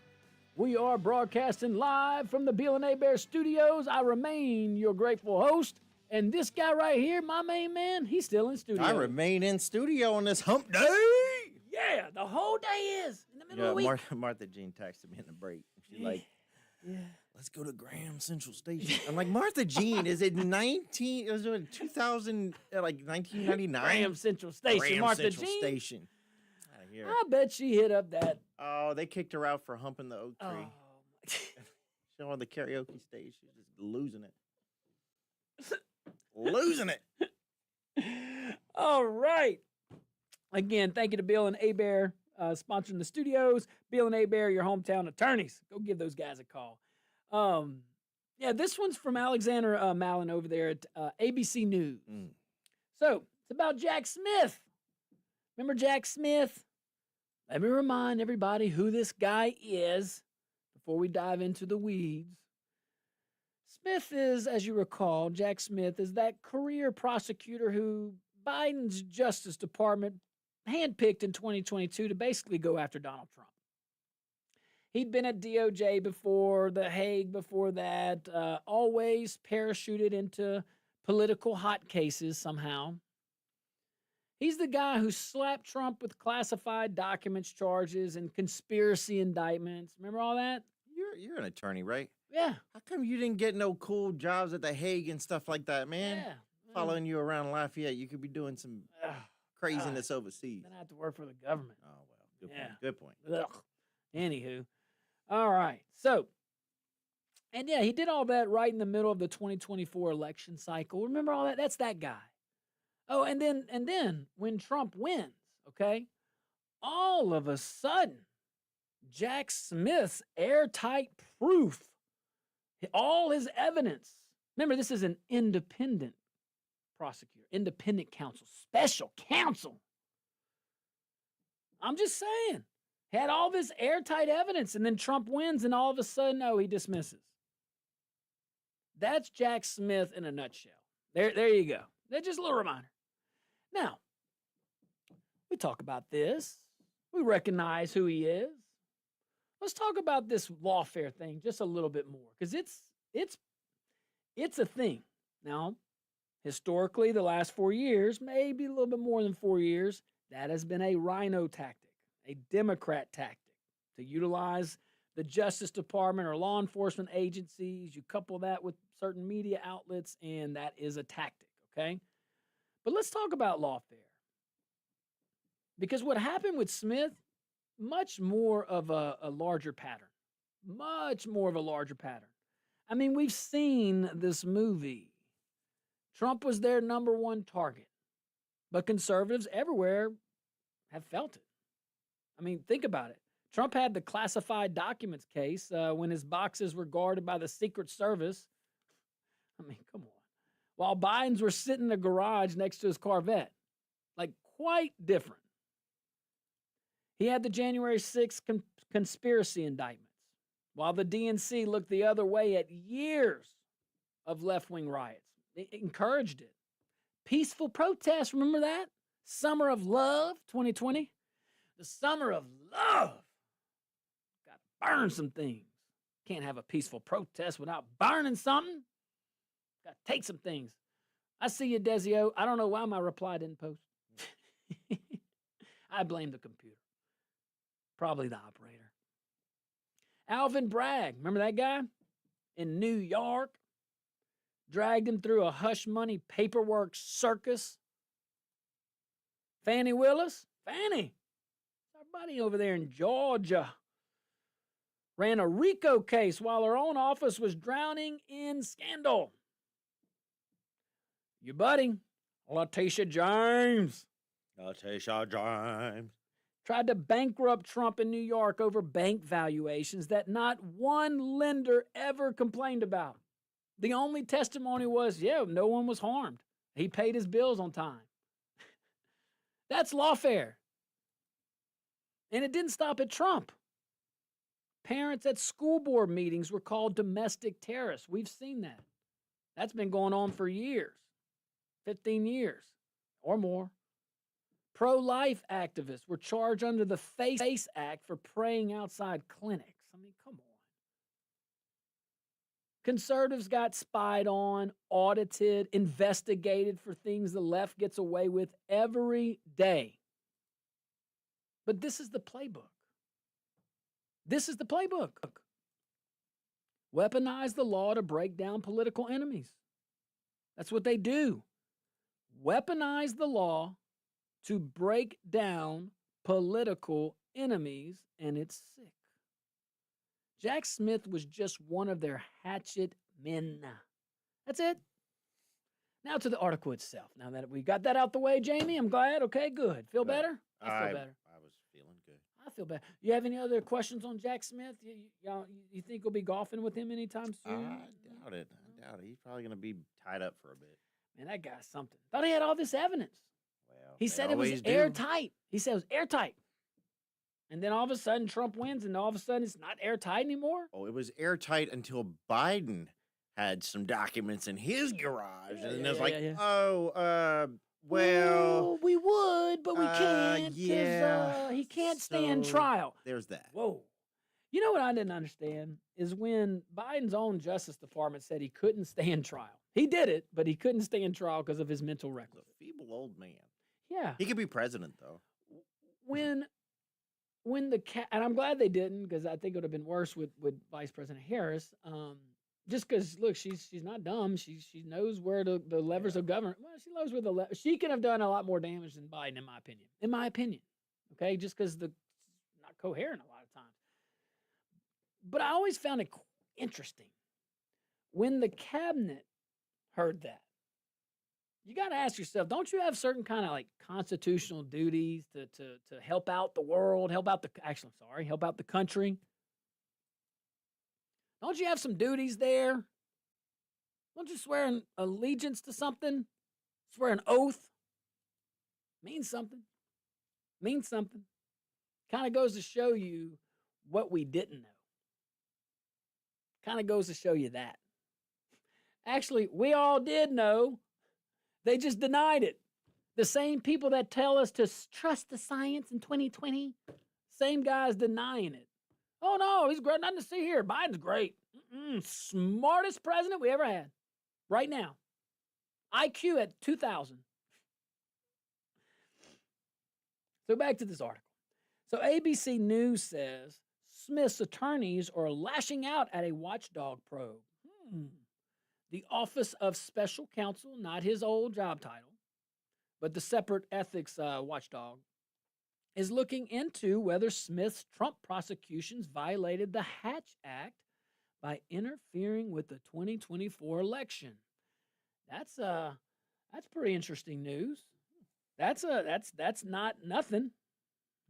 We are broadcasting live from the Beal and Bear Studios. I remain your grateful host. And this guy right here, my main man, he's still in studio. I remain in studio on this hump day. Yeah, the whole day is in the middle of the week. Martha Jean texted me in the break. She's like, let's go to Graham Central Station. I'm like, Martha Jean, is it 2000, like 1999? Graham Central Station, Graham Martha Central Jean. Station. Out of here. I bet she hit up that. Oh, they kicked her out for humping the oak Oh, tree. She's on the karaoke stage. She's just losing it. Losing it. All right. Again, thank you to Bill and Bear sponsoring the studios. Bill and Bear, your hometown attorneys. Go give those guys a call. Yeah, this one's from Alexander Mallon over there at ABC News. So it's about Jack Smith. Remember Jack Smith? Let me remind everybody who this guy is before we dive into the weeds. Smith is, as you recall, Jack Smith is that career prosecutor who Biden's Justice Department handpicked in 2022 to basically go after Donald Trump. He'd been at DOJ before, The Hague before that, always parachuted into political hot cases somehow. He's the guy who slapped Trump with classified documents charges and conspiracy indictments. Remember all that? You're an attorney, right? Yeah. How come you didn't get no cool jobs at The Hague and stuff like that, man? Yeah. Following you around Lafayette, you could be doing some craziness overseas. Then I have to work for the government. Oh, well, good point. Ugh. Anywho. All right. So, and yeah, he did all that right in the middle of the 2024 election cycle. Remember all that? That's that guy. Oh, and then when Trump wins, okay, all of a sudden, Jack Smith's airtight proof, all his evidence. Remember, this is an independent prosecutor, independent counsel, special counsel. I'm just saying, had all this airtight evidence, and then Trump wins, and all of a sudden, he dismisses. That's Jack Smith in a nutshell. There you go. That's just a little reminder. Now, we talk about this. We recognize who he is. Let's talk about this lawfare thing just a little bit more, because it's a thing. Now, historically, the last 4 years, maybe a little bit more than 4 years, that has been a rhino tactic, a Democrat tactic to utilize the Justice Department or law enforcement agencies. You couple that with certain media outlets, and that is a tactic, okay? But let's talk about lawfare. Because what happened with Smith, much more of a larger pattern. Much more of a larger pattern. I mean, we've seen this movie. Trump was their number one target. But conservatives everywhere have felt it. I mean, think about it. Trump had the classified documents case when his boxes were guarded by the Secret Service. I mean, come on. While Biden's were sitting in the garage next to his Corvette. Like, quite different. He had the January 6th conspiracy indictments, while the DNC looked the other way at years of left-wing riots. It encouraged it. Peaceful protests, remember that? Summer of Love, 2020. The summer of love. Got to burn some things. Can't have a peaceful protest without burning something. Got to take some things. I see you, Desio. I don't know why my reply didn't post. I blame the computer. Probably the operator. Alvin Bragg, remember that guy? In New York. Dragged him through a hush money paperwork circus. Fannie Willis, Fannie, our buddy over there in Georgia, ran a RICO case while her own office was drowning in scandal. Your buddy, Letitia James. Tried to bankrupt Trump in New York over bank valuations that not one lender ever complained about. The only testimony was, no one was harmed. He paid his bills on time. That's lawfare. And it didn't stop at Trump. Parents at school board meetings were called domestic terrorists. We've seen that. That's been going on for years. 15 years or more. Pro-life activists were charged under the FACE Act for praying outside clinics. I mean, come on. Conservatives got spied on, audited, investigated for things the left gets away with every day. But this is the playbook. This is the playbook. Weaponize the law to break down political enemies. That's what they do. Weaponize the law to break down political enemies, and it's sick. Jack Smith was just one of their hatchet men. That's it. Now to the article itself. Now that we got that out the way, Jamie, I'm glad. Okay, good. Feel better? I feel better. I was feeling good. I feel better. You have any other questions on Jack Smith? You think we'll be golfing with him anytime soon? I doubt it. He's probably going to be tied up for a bit. Man, that guy's something. Thought he had all this evidence. Well, he said it was airtight. He said it was airtight. And then all of a sudden Trump wins and all of a sudden it's not airtight anymore? Oh, it was airtight until Biden had some documents in his garage. And it was well, we would, but we can't. Yeah. He can't stand trial. There's that. Whoa. You know what I didn't understand is when Biden's own Justice Department said he couldn't stand trial. He did it, but he couldn't stand trial because of his mental reckless. A feeble old man. Yeah. He could be president, though. When and I'm glad they didn't, because I think it would have been worse with Vice President Harris. Just because, look, she's not dumb. She knows where the levers of government. Well, she knows where she could have done a lot more damage than Biden, in my opinion. In my opinion, okay, just because not coherent a lot of times. But I always found it interesting when the cabinet heard that. You got to ask yourself, don't you have certain kind of like constitutional duties to help out the world, help out the country? Don't you have some duties there? Don't you swear an allegiance to something? Swear an oath? Means something. Means something. Kind of goes to show you what we didn't know. Kind of goes to show you that. Actually, we all did know. They just denied it. The same people that tell us to trust the science in 2020, same guys denying it. Oh, no, he's great. Nothing to see here. Biden's great. Smartest president we ever had. Right now. IQ at 2,000. So back to this article. So ABC News says Smith's attorneys are lashing out at a watchdog probe. The Office of Special Counsel, not his old job title, but the separate ethics watchdog, is looking into whether Smith's Trump prosecutions violated the Hatch Act by interfering with the 2024 election. That's pretty interesting news. That's not nothing.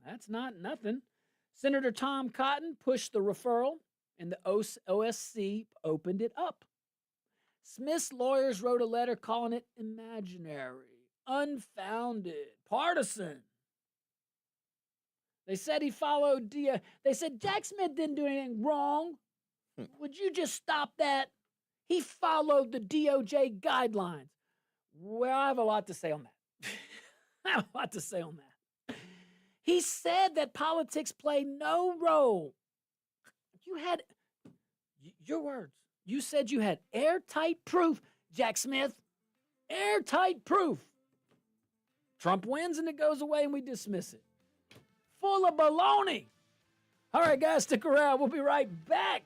That's not nothing. Senator Tom Cotton pushed the referral, and the OSC opened it up. Smith's lawyers wrote a letter calling it imaginary, unfounded, partisan. They said he followed they said Jack Smith didn't do anything wrong. Would you just stop that? He followed the DOJ guidelines. Well, I have a lot to say on that. I have a lot to say on that. He said that politics play no role. You had your words. You said you had airtight proof, Jack Smith. Airtight proof. Trump wins and it goes away and we dismiss it. Full of baloney. All right, guys, stick around. We'll be right back.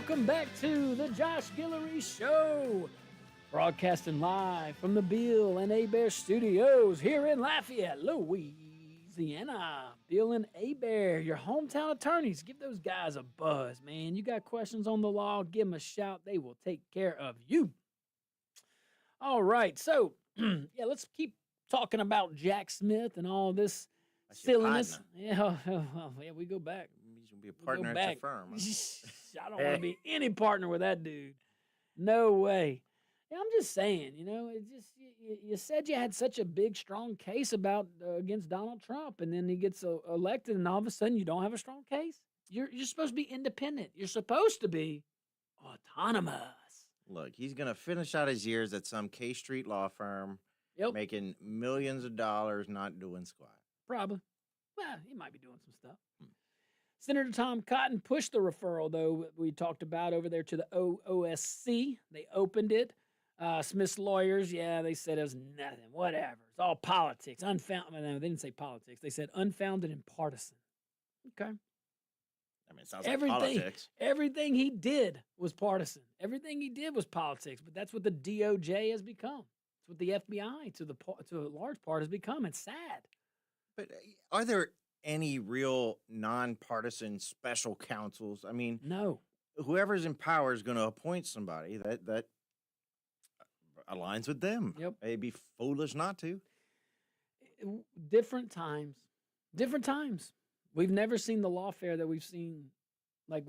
welcome back to the Josh Guillory Show. Broadcasting live from the Bill and Bear Studios here in Lafayette, Louisiana. Bill and Bear, your hometown attorneys. Give those guys a buzz, man. You got questions on the law, give them a shout. They will take care of you. All right, so, yeah, let's keep talking about Jack Smith and all this silliness. Yeah, we go back. He's going to be a partner at your firm. I don't want to be any partner with that dude. No way. Yeah, I'm just saying, you said you had such a big, strong case against Donald Trump, and then he gets elected, and all of a sudden you don't have a strong case? You're supposed to be independent. You're supposed to be autonomous. Look, he's going to finish out his years at some K Street law firm, making millions of dollars, not doing squat. Probably. Well, he might be doing some stuff. Senator Tom Cotton pushed the referral, though, we talked about over there to the OSC. They opened it. Smith's lawyers, they said it was nothing, whatever. It's all politics. Unfounded. No, they didn't say politics. They said unfounded and partisan. Okay. I mean, it sounds like politics. Everything he did was partisan. Everything he did was politics, but that's what the DOJ has become. It's what the FBI, to a large part, has become. It's sad. But are there any real nonpartisan special counsels? I mean, no. Whoever's in power is going to appoint somebody that aligns with them. Yep. They'd be foolish not to. Different times. We've never seen the lawfare that we've seen in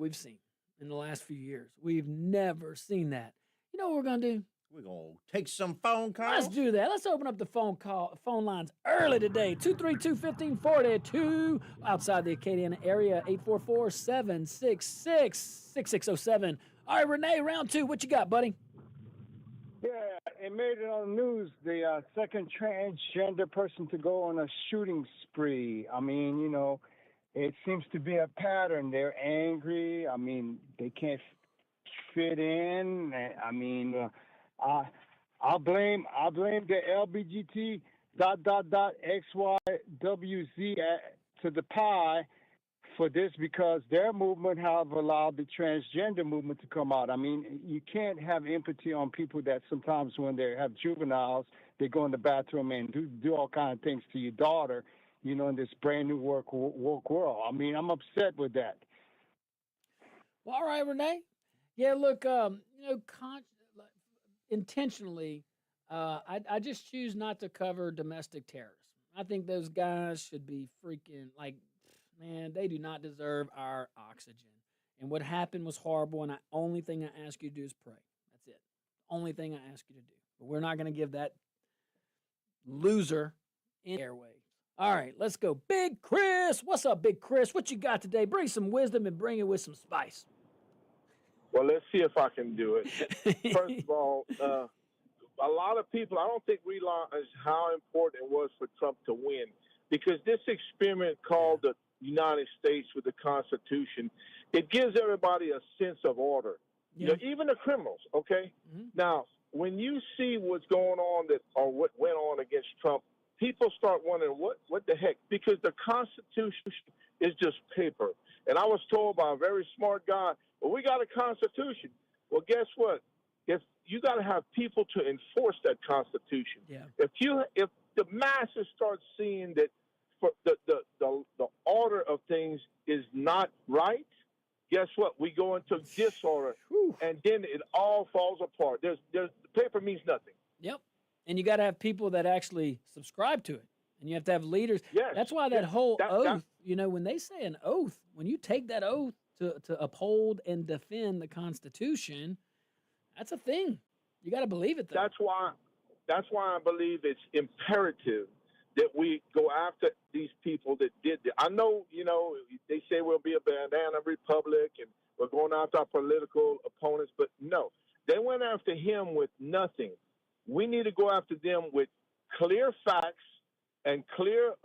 the last few years. We've never seen that. You know what we're going to do? We're going to take some phone calls. Let's do that. Let's open up the phone lines early today. 232-1542 outside the Acadiana area, 844-766-6607. All right, Renee, round two. What you got, buddy? Yeah, it made it on the news. The second transgender person to go on a shooting spree. I mean, it seems to be a pattern. They're angry. I mean, they can't fit in. I mean, I'll blame the LBGT ... XYWZ to the pi for this because their movement have allowed the transgender movement to come out. I mean, you can't have empathy on people that sometimes when they have juveniles, they go in the bathroom and do all kinds of things to your daughter, in this brand new woke world. I mean, I'm upset with that. Well, all right, Renee. Yeah, look, intentionally, I just choose not to cover domestic terrorism. I think those guys should be freaking man, they do not deserve our oxygen. And what happened was horrible, and the only thing I ask you to do is pray. That's it. Only thing I ask you to do. But we're not going to give that loser in airways. All right, let's go. Big Chris. What's up, Big Chris? What you got today? Bring some wisdom and bring it with some spice. Well, let's see if I can do it. First of all, a lot of people, I don't think realize how important it was for Trump to win because this experiment called the United States with the Constitution, it gives everybody a sense of order. Yeah. Even the criminals, okay? Mm-hmm. Now, when you see what's going on or what went on against Trump, people start wondering what the heck, because the Constitution is just paper. And I was told by a very smart guy, well, we got a Constitution. Well, guess what? If you got to have people to enforce that Constitution. Yeah. If the masses start seeing that the order of things is not right, guess what? We go into disorder, and then it all falls apart. The paper means nothing. Yep. And you got to have people that actually subscribe to it, and you have to have leaders. Yes. That's why that whole oath. When they say an oath, when you take that oath to uphold and defend the Constitution, that's a thing. You got to believe it, though. That's why I believe it's imperative that we go after these people that did that. I know, they say we'll be a banana republic and we're going after our political opponents, but no, they went after him with nothing. We need to go after them with clear facts and clear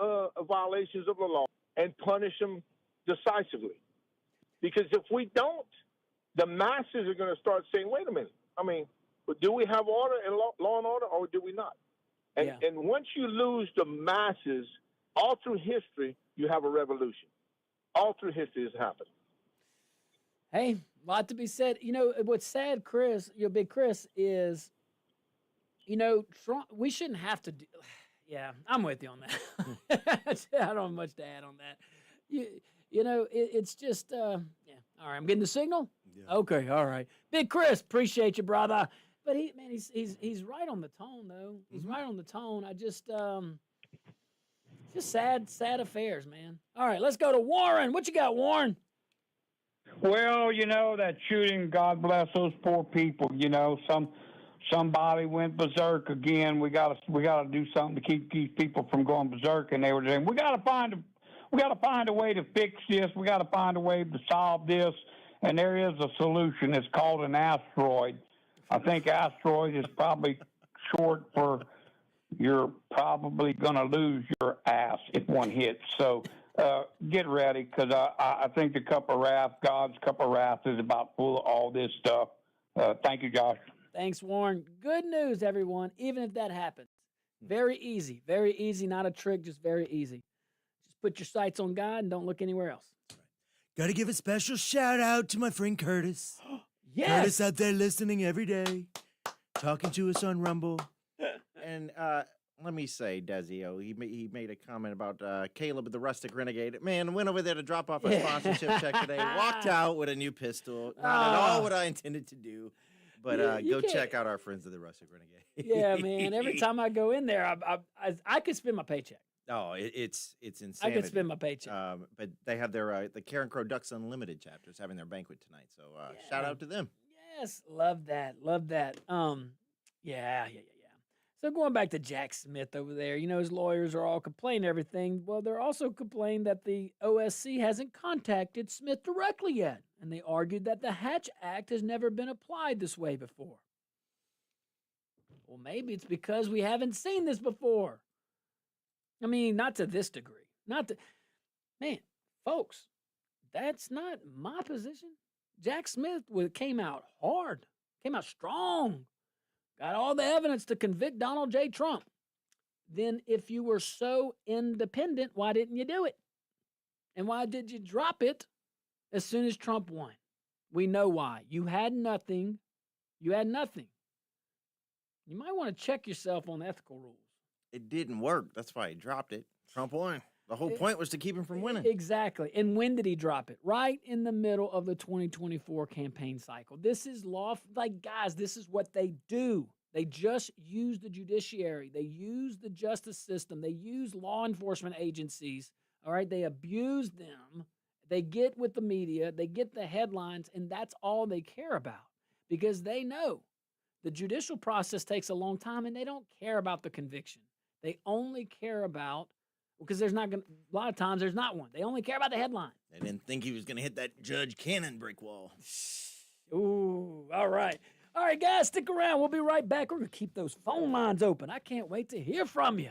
violations of the law and punish them decisively. Because if we don't, the masses are going to start saying, wait a minute, I mean, do we have order and law and order, or do we not? And once you lose the masses, all through history, you have a revolution. All through history has happened. Hey, a lot to be said. What's sad, Chris, Big Chris, is, Trump, we shouldn't have to do. Yeah, I'm with you on that. I don't have much to add on that. It's just, yeah. All right, I'm getting the signal? Yeah. Okay, all right. Big Chris, appreciate you, brother. But he's right on the tone, though. He's right on the tone. I just sad affairs, man. All right, let's go to Warren. What you got, Warren? Well, that shooting, God bless those poor people. Somebody went berserk again. We gotta do something to keep these people from going berserk. And they were saying, we gotta find a way to fix this. We gotta find a way to solve this. And there is a solution. It's called an asteroid. I think asteroid is probably short for you're probably gonna lose your ass if one hits. So get ready, because I think the cup of wrath, God's cup of wrath, is about full of all this stuff. Thank you, Josh. Thanks, Warren. Good news, everyone, even if that happens. Very easy, not a trick, just very easy. Just put your sights on God and don't look anywhere else. Got to give a special shout out to my friend Curtis. Yes! Curtis out there listening every day, talking to us on Rumble. And let me say, Dezio, he made a comment about Caleb, the Rustic Renegade. Man, went over there to drop off a sponsorship check today, walked out with a new pistol. Not at all what I intended to do. But go check out our friends of the Rustic Renegade. Yeah, man. Every time I go in there, I could spend my paycheck. Oh, it's insanity. I could spend my paycheck. But they have their the Karen Crow Ducks Unlimited chapters having their banquet tonight. So shout out to them. Yes, love that. Yeah. So going back to Jack Smith over there, his lawyers are all complaining everything. Well, they're also complaining that the OSC hasn't contacted Smith directly yet. And they argued that the Hatch Act has never been applied this way before. Well, maybe it's because we haven't seen this before. I mean, not to this degree. Man, folks, that's not my position. Jack Smith came out hard, came out strong, got all the evidence to convict Donald J. Trump. Then if you were so independent, why didn't you do it? And why did you drop it as soon as Trump won? We know why. You had nothing. You might want to check yourself on ethical rules. It didn't work. That's why he dropped it. Trump won. The whole point was to keep him from winning. Exactly. And when did he drop it? Right in the middle of the 2024 campaign cycle. This is guys, this is what they do. They just use the judiciary. They use the justice system. They use law enforcement agencies. All right. They abuse them. They get with the media. They get the headlines. And that's all they care about, because they know the judicial process takes a long time and they don't care about the conviction. They only care about, because a lot of times there's not one. They only care about the headline. They didn't think he was going to hit that Judge Cannon brick wall. Ooh, all right. All right, guys, stick around. We'll be right back. We're going to keep those phone lines open. I can't wait to hear from you.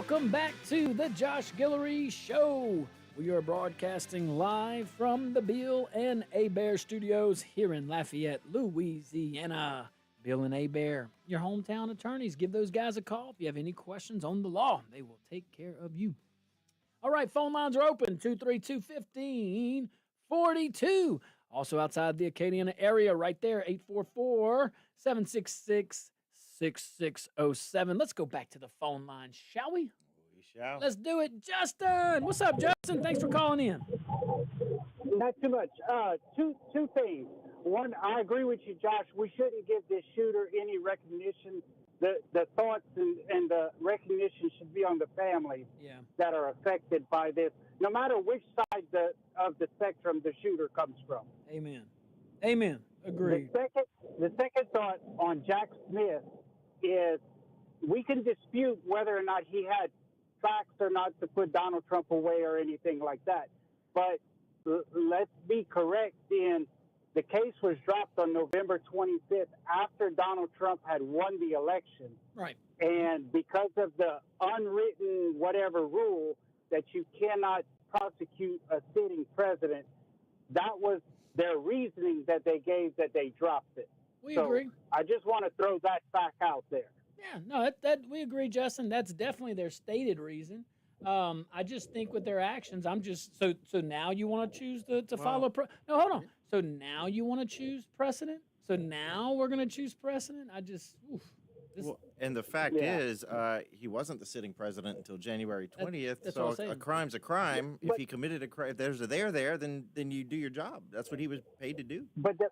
welcome back to the Josh Guillory Show. We are broadcasting live from the Bill and Bear Studios here in Lafayette, Louisiana. Bill and Bear, your hometown attorneys. Give those guys a call if you have any questions on the law. They will take care of you. All right, phone lines are open, 232-1542. Also outside the Acadiana area, right there, 844-766-6607. Let's go back to the phone line, shall we? We shall. Let's do it. Justin, what's up, Justin? Thanks for calling in. Not too much. Two things. One, I agree with you, Josh. We shouldn't give this shooter any recognition. The thoughts and the recognition should be on the families that are affected by this, no matter which side of the spectrum the shooter comes from. Amen. Amen. Agreed. The second thought on Jack Smith is we can dispute whether or not he had facts or not to put Donald Trump away or anything like that. But let's be correct in the case was dropped on November 25th after Donald Trump had won the election. Right. And because of the unwritten whatever rule that you cannot prosecute a sitting president, that was their reasoning that they gave that they dropped it. We agree. I just want to throw that fact out there. Yeah, no, that we agree, Justin. That's definitely their stated reason. I just think with their actions, I'm just so now you want to choose to follow. No, hold on. So now you want to choose precedent. So now we're going to choose precedent. And the fact is, he wasn't the sitting president until January 20th. That's so what I'm saying. A crime's a crime. If he committed a crime, if there's a there, then you do your job. That's what he was paid to do. But the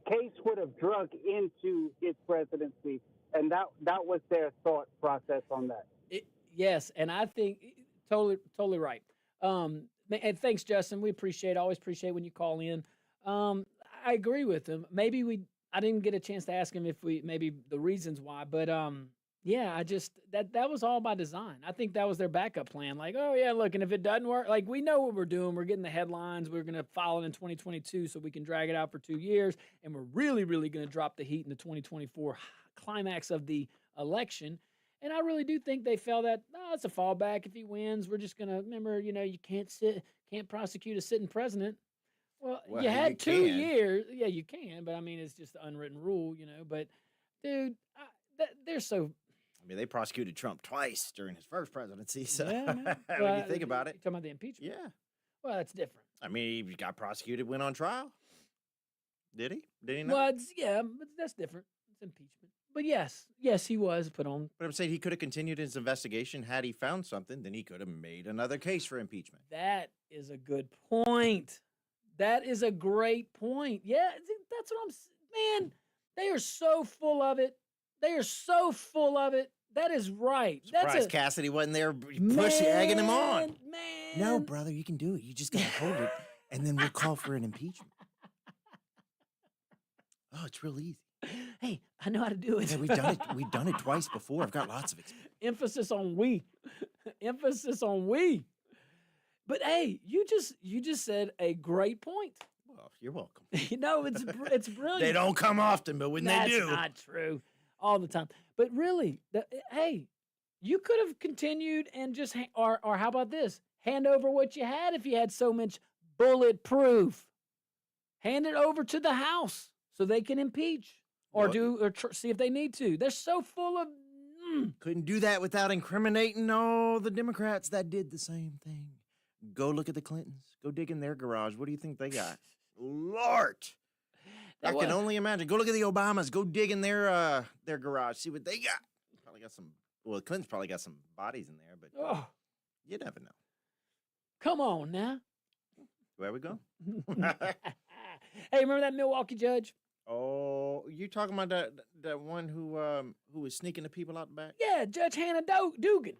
case would have drug into his presidency, and that was their thought process on that. Yes, and I think totally right. And thanks, Justin. We always appreciate when you call in. I agree with him. Maybe I didn't get a chance to ask him maybe the reasons why, but I just that was all by design. I think that was their backup plan. Like, oh yeah, look, and if it doesn't work, like we know what we're doing. We're getting the headlines. We're gonna file it in 2022 so we can drag it out for 2 years, and we're really, really gonna drop the heat in the 2024 climax of the election. And I really do think they felt that, it's a fallback. If he wins, we're just going to remember, you can't prosecute a sitting president. Well you had 2 years. Yeah, you can. But I mean, it's just an unwritten rule, But dude, they're so. I mean, they prosecuted Trump twice during his first presidency. So yeah, man. when you think about it. You're talking about the impeachment? Yeah. Well, that's different. I mean, he got prosecuted, went on trial. Did he? Did he not? Well, but that's different. It's impeachment. But yes, he was put on. But I'm saying he could have continued his investigation. Had he found something, then he could have made another case for impeachment. That is a good point. That is a great point. Yeah, that's what man, they are so full of it. They are so full of it. That is right. Surprised Cassidy wasn't there egging him on. Man. No, brother, you can do it. You just got to hold it, and then we'll call for an impeachment. Oh, it's real easy. Hey, I know how to do it. Yeah, we've done it twice before. I've got lots of experience. Emphasis on we. Emphasis on we. But hey, you just said a great point. Well, you're welcome. It's brilliant. They don't come often, but when they do. That's not true. All the time. But really, hey, you could have continued and just, or how about this? Hand over what you had if you had so much bulletproof. Hand it over to the House so they can impeach. Or see if they need to. They're so full of. Couldn't do that without incriminating all the Democrats that did the same thing. Go look at the Clintons. Go dig in their garage. What do you think they got? Lord, I can only imagine. Go look at the Obamas. Go dig in their garage. See what they got. Probably got some. Well, Clinton's probably got some bodies in there, but you never know. Come on now. Where we go? Hey, remember that Milwaukee judge? Oh, you talking about that one who was sneaking the people out the back? Yeah, Judge Hannah Dugan.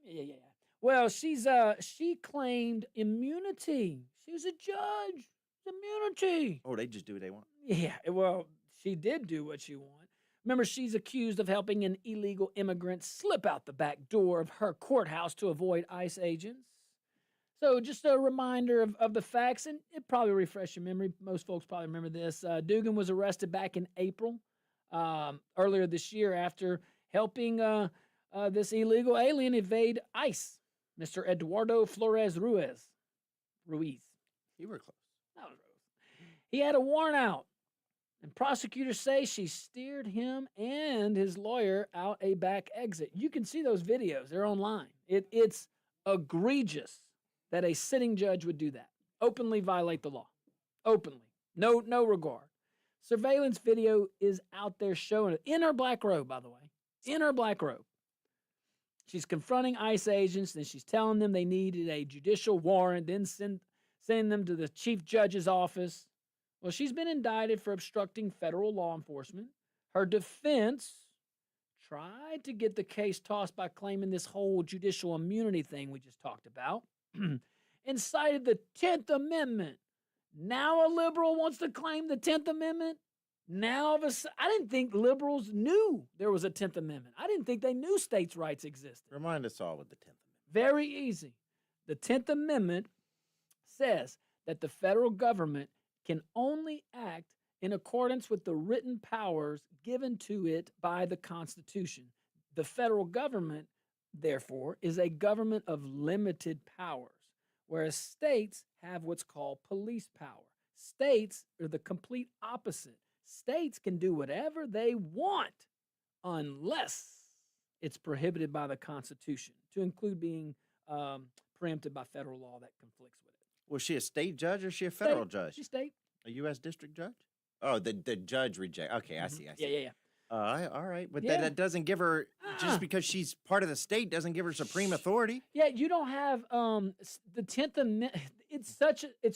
Yeah. Well, she claimed immunity. She was a judge. Immunity. Oh, they just do what they want. Yeah, well, she did do what she wanted. Remember, she's accused of helping an illegal immigrant slip out the back door of her courthouse to avoid ICE agents. So just a reminder of the facts, and it probably refresh your memory. Most folks probably remember this. Dugan was arrested back in April, earlier this year, after helping this illegal alien evade ICE, Mr. Eduardo Flores Ruiz. You were close. That was Ruiz. He had a warrant out, and prosecutors say she steered him and his lawyer out a back exit. You can see those videos; they're online. It's egregious that a sitting judge would do that. Openly violate the law. Openly. No regard. Surveillance video is out there showing it. In her black robe, by the way. In her black robe. She's confronting ICE agents, and she's telling them they needed a judicial warrant, then sending them to the chief judge's office. Well, she's been indicted for obstructing federal law enforcement. Her defense tried to get the case tossed by claiming this whole judicial immunity thing we just talked about and cited the 10th Amendment. Now a liberal wants to claim the 10th Amendment. Now, I didn't think liberals knew there was a 10th Amendment. I didn't think they knew states' rights existed. Remind us all what the 10th Amendment. Very easy. The 10th Amendment says that the federal government can only act in accordance with the written powers given to it by the Constitution. The federal government, therefore, is a government of limited powers, whereas states have what's called police power. States are the complete opposite. States can do whatever they want unless it's prohibited by the Constitution, to include being preempted by federal law that conflicts with it. Was she a state judge or is she a federal judge? She's state. A U.S. district judge? Oh, the judge reject. Okay, I see. Yeah. All right. But that doesn't give her, just because she's part of the state, doesn't give her supreme authority. Yeah, you don't have the 10th Amendment. It's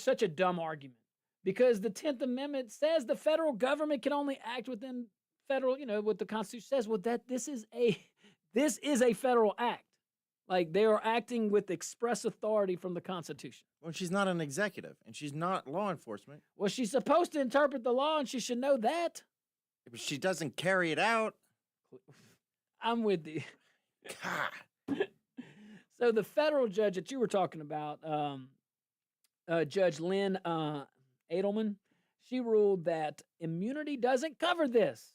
such a dumb argument, because the 10th Amendment says the federal government can only act within federal, what the Constitution says. Well, this is a federal act. Like, they are acting with express authority from the Constitution. Well, she's not an executive, and she's not law enforcement. Well, she's supposed to interpret the law, and she should know that. But she doesn't carry it out. I'm with you. God. So the federal judge that you were talking about, Judge Lynn Edelman, she ruled that immunity doesn't cover this.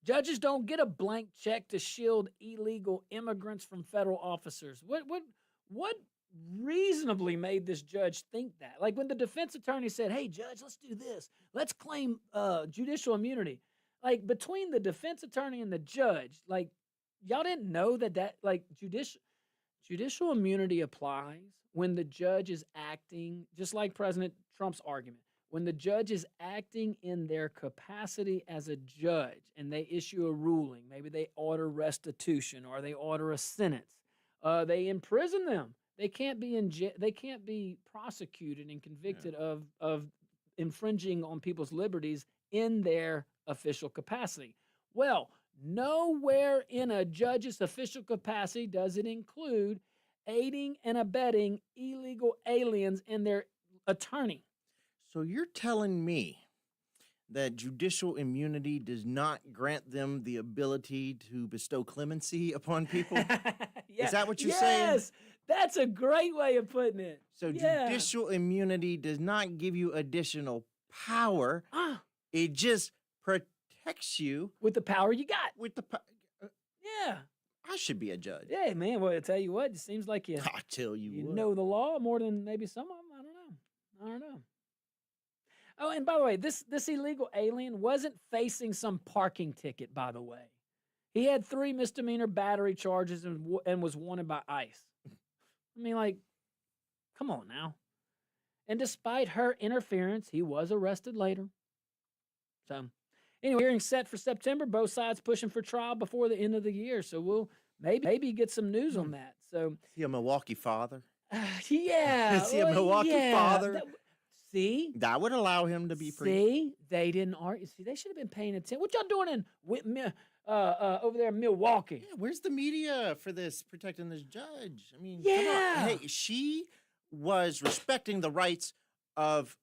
Judges don't get a blank check to shield illegal immigrants from federal officers. What reasonably made this judge think that? Like, when the defense attorney said, "Hey, judge, let's do this. Let's claim judicial immunity." Like, between the defense attorney and the judge, like, y'all didn't know that judicial immunity applies when the judge is acting, just like President Trump's argument, when the judge is acting in their capacity as a judge and they issue a ruling, maybe they order restitution or they order a sentence, they imprison them. They can't be prosecuted and convicted of infringing on people's liberties in their official capacity. Well, nowhere in a judge's official capacity does it include aiding and abetting illegal aliens and their attorney. So you're telling me that judicial immunity does not grant them the ability to bestow clemency upon people? Yeah. Is that what you're saying? Yes, that's a great way of putting it. So judicial immunity does not give you additional power. It just protects you. With the power you got. With the Yeah. I should be a judge. Yeah, man. Well, I tell you what, it seems like you know the law more than maybe some of them. I don't know. Oh, and by the way, this illegal alien wasn't facing some parking ticket, by the way. He had 3 misdemeanor battery charges and was wanted by ICE. I mean, like, come on now. And despite her interference, he was arrested later. So, anyway, hearing set for September, both sides pushing for trial before the end of the year. So we'll maybe get some news on that. So, is he a Milwaukee father? Yeah. Is he a Milwaukee father? See? That would allow him to be free. See? They didn't argue. See, they should have been paying attention. What y'all doing over there in Milwaukee? Yeah, where's the media for this, protecting this judge? I mean, yeah. Come on. Hey, she was respecting the rights of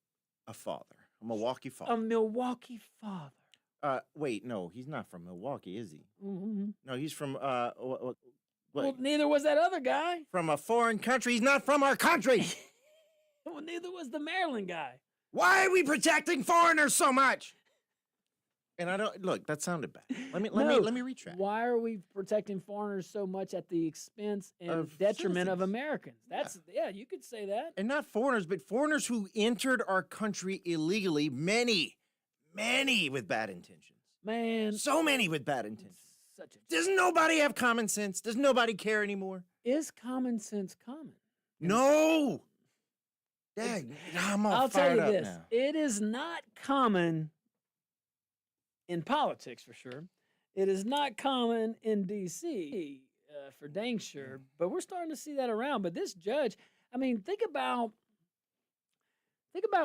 a father, a Milwaukee father. A Milwaukee father. Wait, no, he's not from Milwaukee, is he? Mm-hmm. No, he's from, Well, neither was that other guy. From a foreign country. He's not from our country. Well, neither was the Maryland guy. Why are we protecting foreigners so much? And I don't look. That sounded bad. Let me No. let me retract. Why are we protecting foreigners so much at the expense and Of detriment of citizens. Americans? That's yeah, you could say that. And not foreigners, but foreigners who entered our country illegally. Many with bad intentions. Man, So many with bad intentions. such a Does nobody have common sense? Does nobody care anymore? is common sense common? No. Dang, I'm all I'll tell fired you up this: now. it is not common in politics for sure. It is not common in D.C. For dang sure, but we're starting to see that around. But this judge, I mean, think about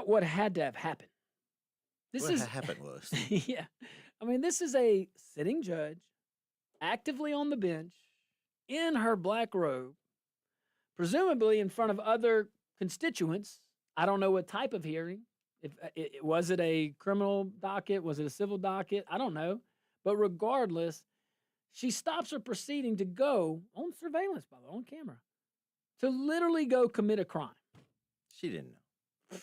what had to have happened. This What is happened was yeah. I mean, this is a sitting judge, actively on the bench, in her black robe, presumably in front of other constituents. I don't know what type of hearing. If was it a criminal docket? Was it a civil docket? I don't know. But regardless, she stops her proceeding to go on surveillance, by the way, on camera, to literally go commit a crime. she didn't know.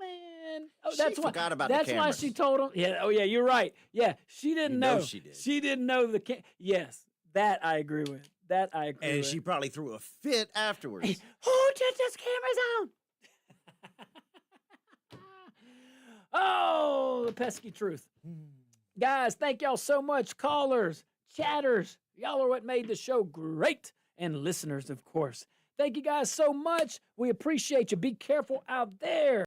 Man, She forgot about the that's why cameras. she told him. Yeah, oh yeah, you're right. Yeah, she didn't You know. know she did. She didn't know yes, that I agree with. That I agree And with. she probably threw a fit afterwards. Who did this cameras on? Oh, the pesky truth. Guys, thank y'all so much. Callers, chatters, y'all are what made the show great. And listeners, of course. Thank you guys so much. We appreciate you. Be careful out there.